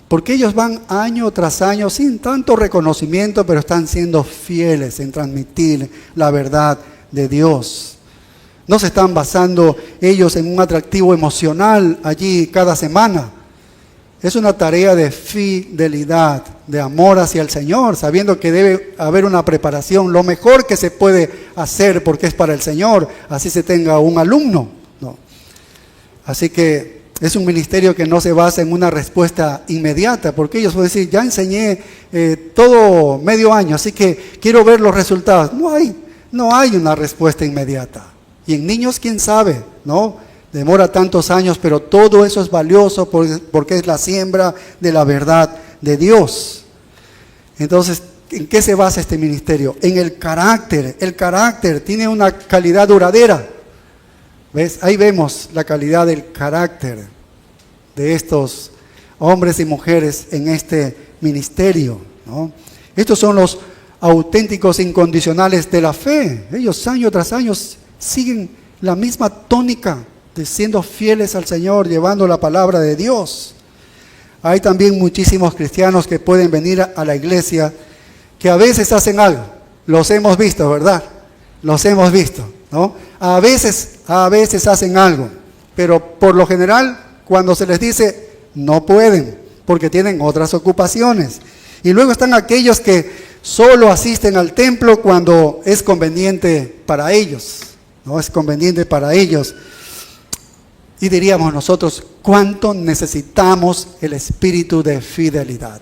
porque ellos van año tras año sin tanto reconocimiento, pero están siendo fieles en transmitir la verdad de Dios. No se están basando ellos en un atractivo emocional allí cada semana. Es una tarea de fidelidad, de amor hacia el Señor, sabiendo que debe haber una preparación, lo mejor que se puede hacer porque es para el Señor, así se tenga un alumno, ¿no? Así que es un ministerio que no se basa en una respuesta inmediata, porque ellos pueden decir, ya enseñé todo medio año, así que quiero ver los resultados. No hay una respuesta inmediata. Y en niños, quién sabe, ¿no? Demora tantos años, pero todo eso es valioso porque es la siembra de la verdad de Dios. Entonces, ¿en qué se basa este ministerio? En el carácter. El carácter tiene una calidad duradera. ¿Ves? Ahí vemos la calidad del carácter de estos hombres y mujeres en este ministerio, ¿no? Estos son los auténticos incondicionales de la fe. Ellos año tras año siguen la misma tónica de siendo fieles al Señor, llevando la palabra de Dios. Hay también muchísimos cristianos que pueden venir a la iglesia que a veces hacen algo. Los hemos visto, ¿verdad? Los hemos visto, ¿no? A veces hacen algo, pero por lo general cuando se les dice no pueden porque tienen otras ocupaciones. Y luego están aquellos que solo asisten al templo cuando es conveniente para ellos, ¿no? Es conveniente para ellos. Y diríamos nosotros, ¿cuánto necesitamos el espíritu de fidelidad?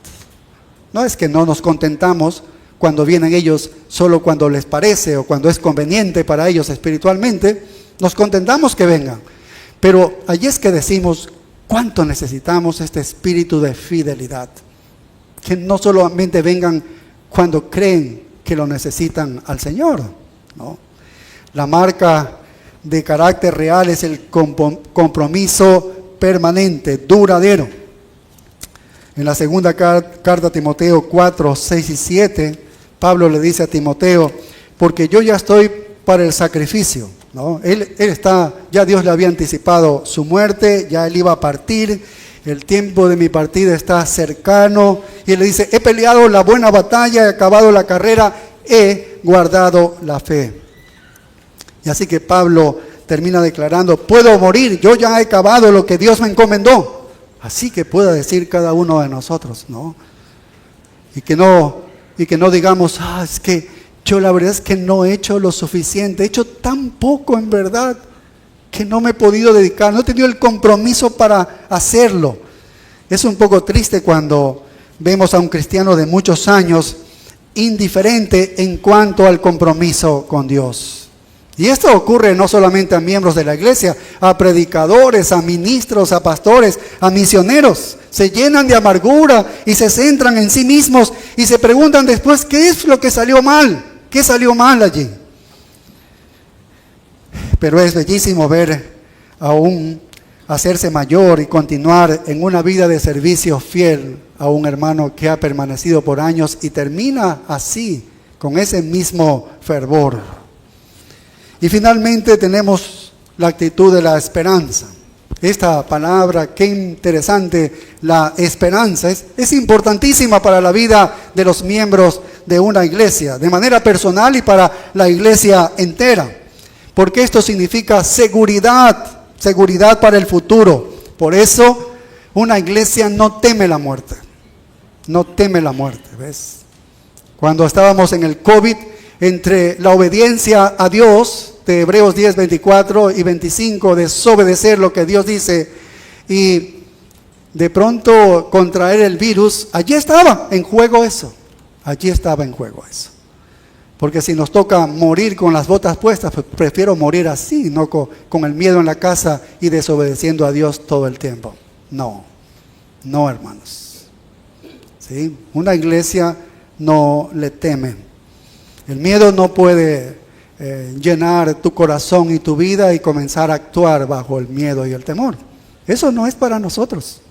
No es que no nos contentamos cuando vienen ellos solo cuando les parece o cuando es conveniente para ellos espiritualmente, nos contentamos que vengan. Pero allí es que decimos cuánto necesitamos este espíritu de fidelidad. Que no solamente vengan cuando creen que lo necesitan al Señor, ¿no? La marca de carácter real es el compromiso permanente, duradero. En la segunda carta a Timoteo 4, 6 y 7, Pablo le dice a Timoteo, porque yo ya estoy para el sacrificio, ¿no? Él está, ya Dios le había anticipado su muerte, ya él iba a partir, el tiempo de mi partida está cercano, y él le dice, he peleado la buena batalla, he acabado la carrera, he guardado la fe. Y así que Pablo termina declarando, puedo morir, yo ya he acabado lo que Dios me encomendó. Así que pueda decir cada uno de nosotros, ¿no? Y que no digamos, es que yo la verdad es que no he hecho lo suficiente, he hecho tan poco en verdad, que no me he podido dedicar, no he tenido el compromiso para hacerlo. Es un poco triste cuando vemos a un cristiano de muchos años indiferente en cuanto al compromiso con Dios. Y esto ocurre no solamente a miembros de la iglesia, a predicadores, a ministros, a pastores, a misioneros. Se llenan de amargura y se centran en sí mismos y se preguntan después, ¿qué es lo que salió mal? ¿Qué salió mal allí? Pero es bellísimo ver aún hacerse mayor y continuar en una vida de servicio fiel a un hermano que ha permanecido por años y termina así, con ese mismo fervor. Y finalmente tenemos la actitud de la esperanza. Esta palabra, qué interesante, la esperanza, es importantísima para la vida de los miembros de una iglesia, de manera personal y para la iglesia entera. Porque esto significa seguridad para el futuro. Por eso una iglesia no teme la muerte. No teme la muerte, ¿ves? Cuando estábamos en el COVID, entre la obediencia a Dios, de Hebreos 10, 24 y 25, desobedecer lo que Dios dice, y de pronto contraer el virus, allí estaba en juego eso. Allí estaba en juego eso. Porque si nos toca morir con las botas puestas, pues prefiero morir así, no con el miedo en la casa y desobedeciendo a Dios todo el tiempo. No, hermanos. ¿Sí? Una iglesia no le teme. El miedo no puede llenar tu corazón y tu vida y comenzar a actuar bajo el miedo y el temor. Eso no es para nosotros.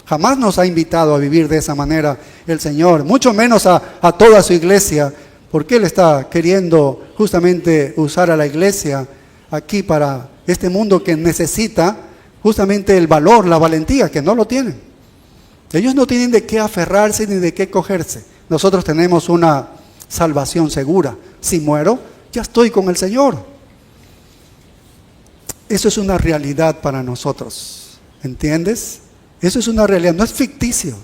Jamás nos ha invitado a vivir de esa manera el Señor, mucho menos a toda su iglesia, porque Él está queriendo justamente usar a la iglesia aquí para este mundo que necesita justamente el valor, la valentía, que no lo tienen. Ellos no tienen de qué aferrarse ni de qué cogerse. Nosotros tenemos una salvación segura. Si muero, ya estoy con el Señor. Eso es una realidad para nosotros. ¿Entiendes? Eso es una realidad, no es ficticio.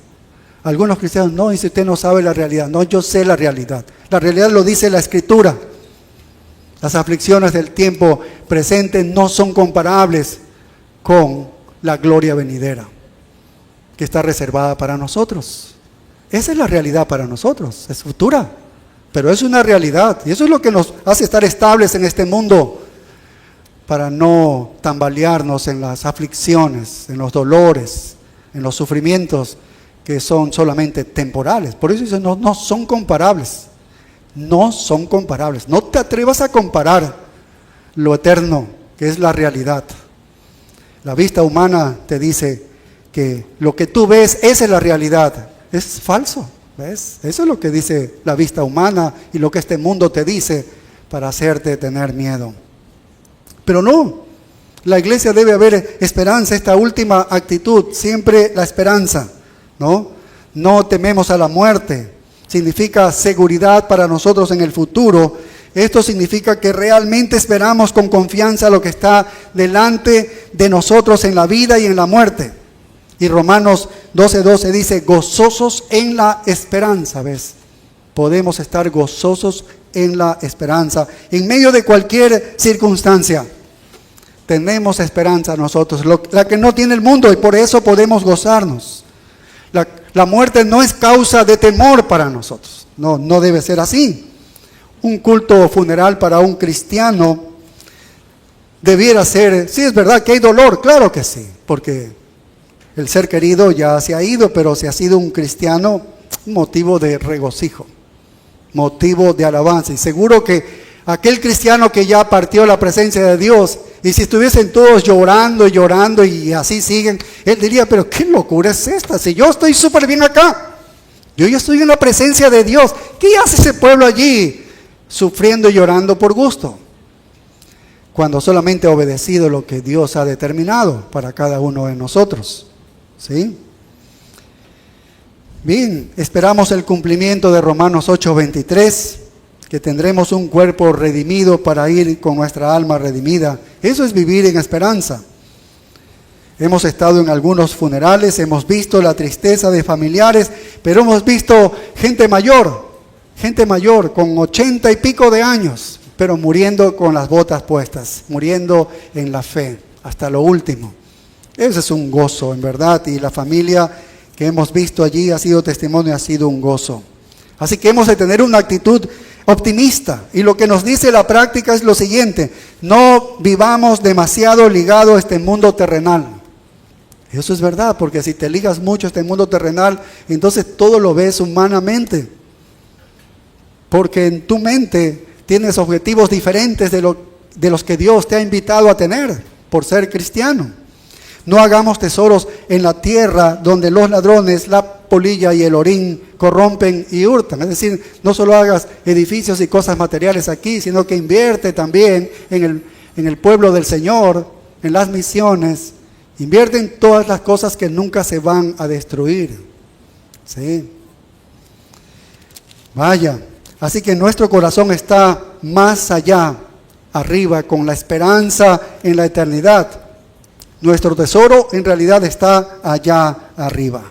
Algunos cristianos, no, y si usted no sabe la realidad. No, yo sé la realidad. La realidad lo dice la Escritura. Las aflicciones del tiempo presente no son comparables con la gloria venidera que está reservada para nosotros. Esa es la realidad para nosotros, es futura, pero es una realidad. Y eso es lo que nos hace estar estables en este mundo, para no tambalearnos en las aflicciones, en los dolores, en los sufrimientos que son solamente temporales. Por eso dice, no son comparables. No son comparables. No te atrevas a comparar lo eterno, que es la realidad. La vista humana te dice que lo que tú ves, esa es la realidad. Es falso, ¿ves? Eso es lo que dice la vista humana y lo que este mundo te dice para hacerte tener miedo. Pero no, la iglesia debe haber esperanza, esta última actitud, siempre la esperanza, ¿no? No tememos a la muerte, significa seguridad para nosotros en el futuro. Esto significa que realmente esperamos con confianza lo que está delante de nosotros en la vida y en la muerte. Y Romanos 12:12 dice, gozosos en la esperanza, ¿ves? Podemos estar gozosos en la esperanza, en medio de cualquier circunstancia. Tenemos esperanza nosotros, la que no tiene el mundo, y por eso podemos gozarnos. La muerte no es causa de temor para nosotros, no debe ser así. Un culto funeral para un cristiano debiera ser, sí es verdad que hay dolor, claro que sí, porque el ser querido ya se ha ido, pero si ha sido un cristiano, motivo de regocijo, motivo de alabanza. Y seguro que aquel cristiano que ya partió a la presencia de Dios, y si estuviesen todos llorando y llorando y así siguen, él diría, pero qué locura es esta, si yo estoy súper bien acá, yo ya estoy en la presencia de Dios, ¿qué hace ese pueblo allí sufriendo y llorando por gusto? Cuando solamente ha obedecido lo que Dios ha determinado para cada uno de nosotros. ¿Sí? Bien, esperamos el cumplimiento de Romanos 8:23, que tendremos un cuerpo redimido para ir con nuestra alma redimida. Eso es vivir en esperanza. Hemos estado en algunos funerales, hemos visto la tristeza de familiares, pero hemos visto gente mayor con 80 y pico de años, pero muriendo con las botas puestas, muriendo en la fe, hasta lo último. Ese es un gozo, en verdad, y la familia que hemos visto allí ha sido testimonio, ha sido un gozo. Así que hemos de tener una actitud optimista, y lo que nos dice la práctica es lo siguiente: no vivamos demasiado ligados a este mundo terrenal. Eso es verdad, porque si te ligas mucho a este mundo terrenal, entonces todo lo ves humanamente, porque en tu mente tienes objetivos diferentes de los que Dios te ha invitado a tener por ser cristiano. No hagamos tesoros en la tierra donde los ladrones, la polilla y el orín corrompen y hurtan. Es decir, no solo hagas edificios y cosas materiales aquí, sino que invierte también en el pueblo del Señor, en las misiones. Invierte en todas las cosas que nunca se van a destruir. ¿Sí? Vaya. Así que nuestro corazón está más allá, arriba, con la esperanza en la eternidad. Nuestro tesoro en realidad está allá arriba.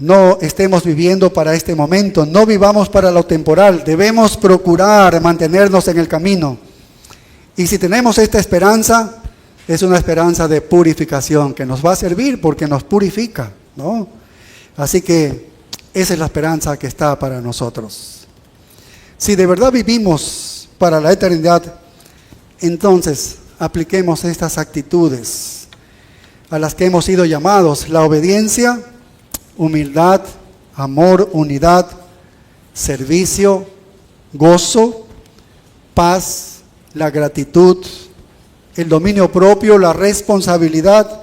No estemos viviendo para este momento, no vivamos para lo temporal, debemos procurar mantenernos en el camino. Y si tenemos esta esperanza, es una esperanza de purificación que nos va a servir porque nos purifica, ¿no? Así que esa es la esperanza que está para nosotros. Si de verdad vivimos para la eternidad, entonces apliquemos estas actitudes a las que hemos sido llamados: la obediencia, humildad, amor, unidad, servicio, gozo, paz, la gratitud, el dominio propio, la responsabilidad.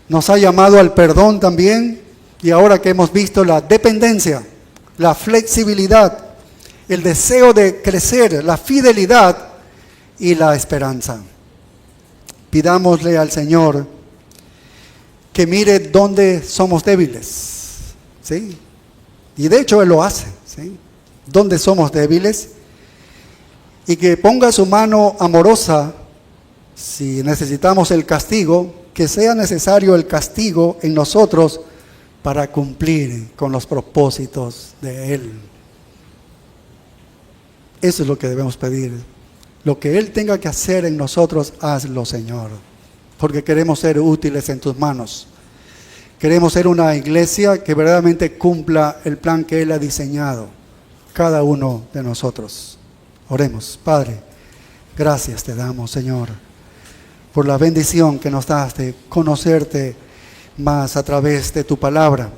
Nos ha llamado al perdón también, y ahora que hemos visto la dependencia, la flexibilidad, el deseo de crecer, la fidelidad y la esperanza. Pidámosle al Señor que mire dónde somos débiles, ¿sí? Y de hecho Él lo hace, ¿sí? Dónde somos débiles, y que ponga su mano amorosa, si necesitamos el castigo, que sea necesario el castigo en nosotros para cumplir con los propósitos de Él. Eso es lo que debemos pedir. Lo que Él tenga que hacer en nosotros, hazlo, Señor, porque queremos ser útiles en tus manos. Queremos ser una iglesia que verdaderamente cumpla el plan que Él ha diseñado, cada uno de nosotros. Oremos. Padre, gracias te damos, Señor, por la bendición que nos das de conocerte más a través de tu palabra,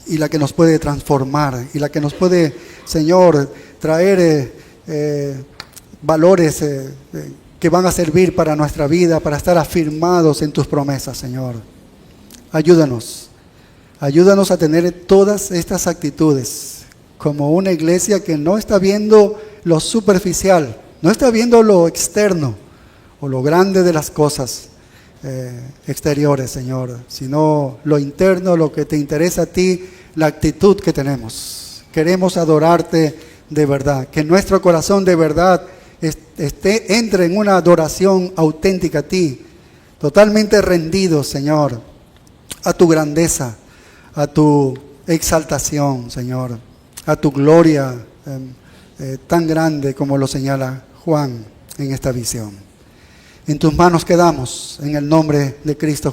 y la que nos puede transformar, y la que nos puede, Señor, traer valores que van a servir para nuestra vida, para estar afirmados en tus promesas, Señor. Ayúdanos a tener todas estas actitudes como una iglesia que no está viendo lo superficial, no está viendo lo externo o lo grande de las cosas exteriores, Señor, sino lo interno, lo que te interesa a ti, la actitud que tenemos. Queremos adorarte de verdad, que nuestro corazón de verdad entre en una adoración auténtica a ti, totalmente rendido, Señor, a tu grandeza, a tu exaltación, Señor, a tu gloria tan grande como lo señala Juan en esta visión. En tus manos quedamos, en el nombre de Cristo.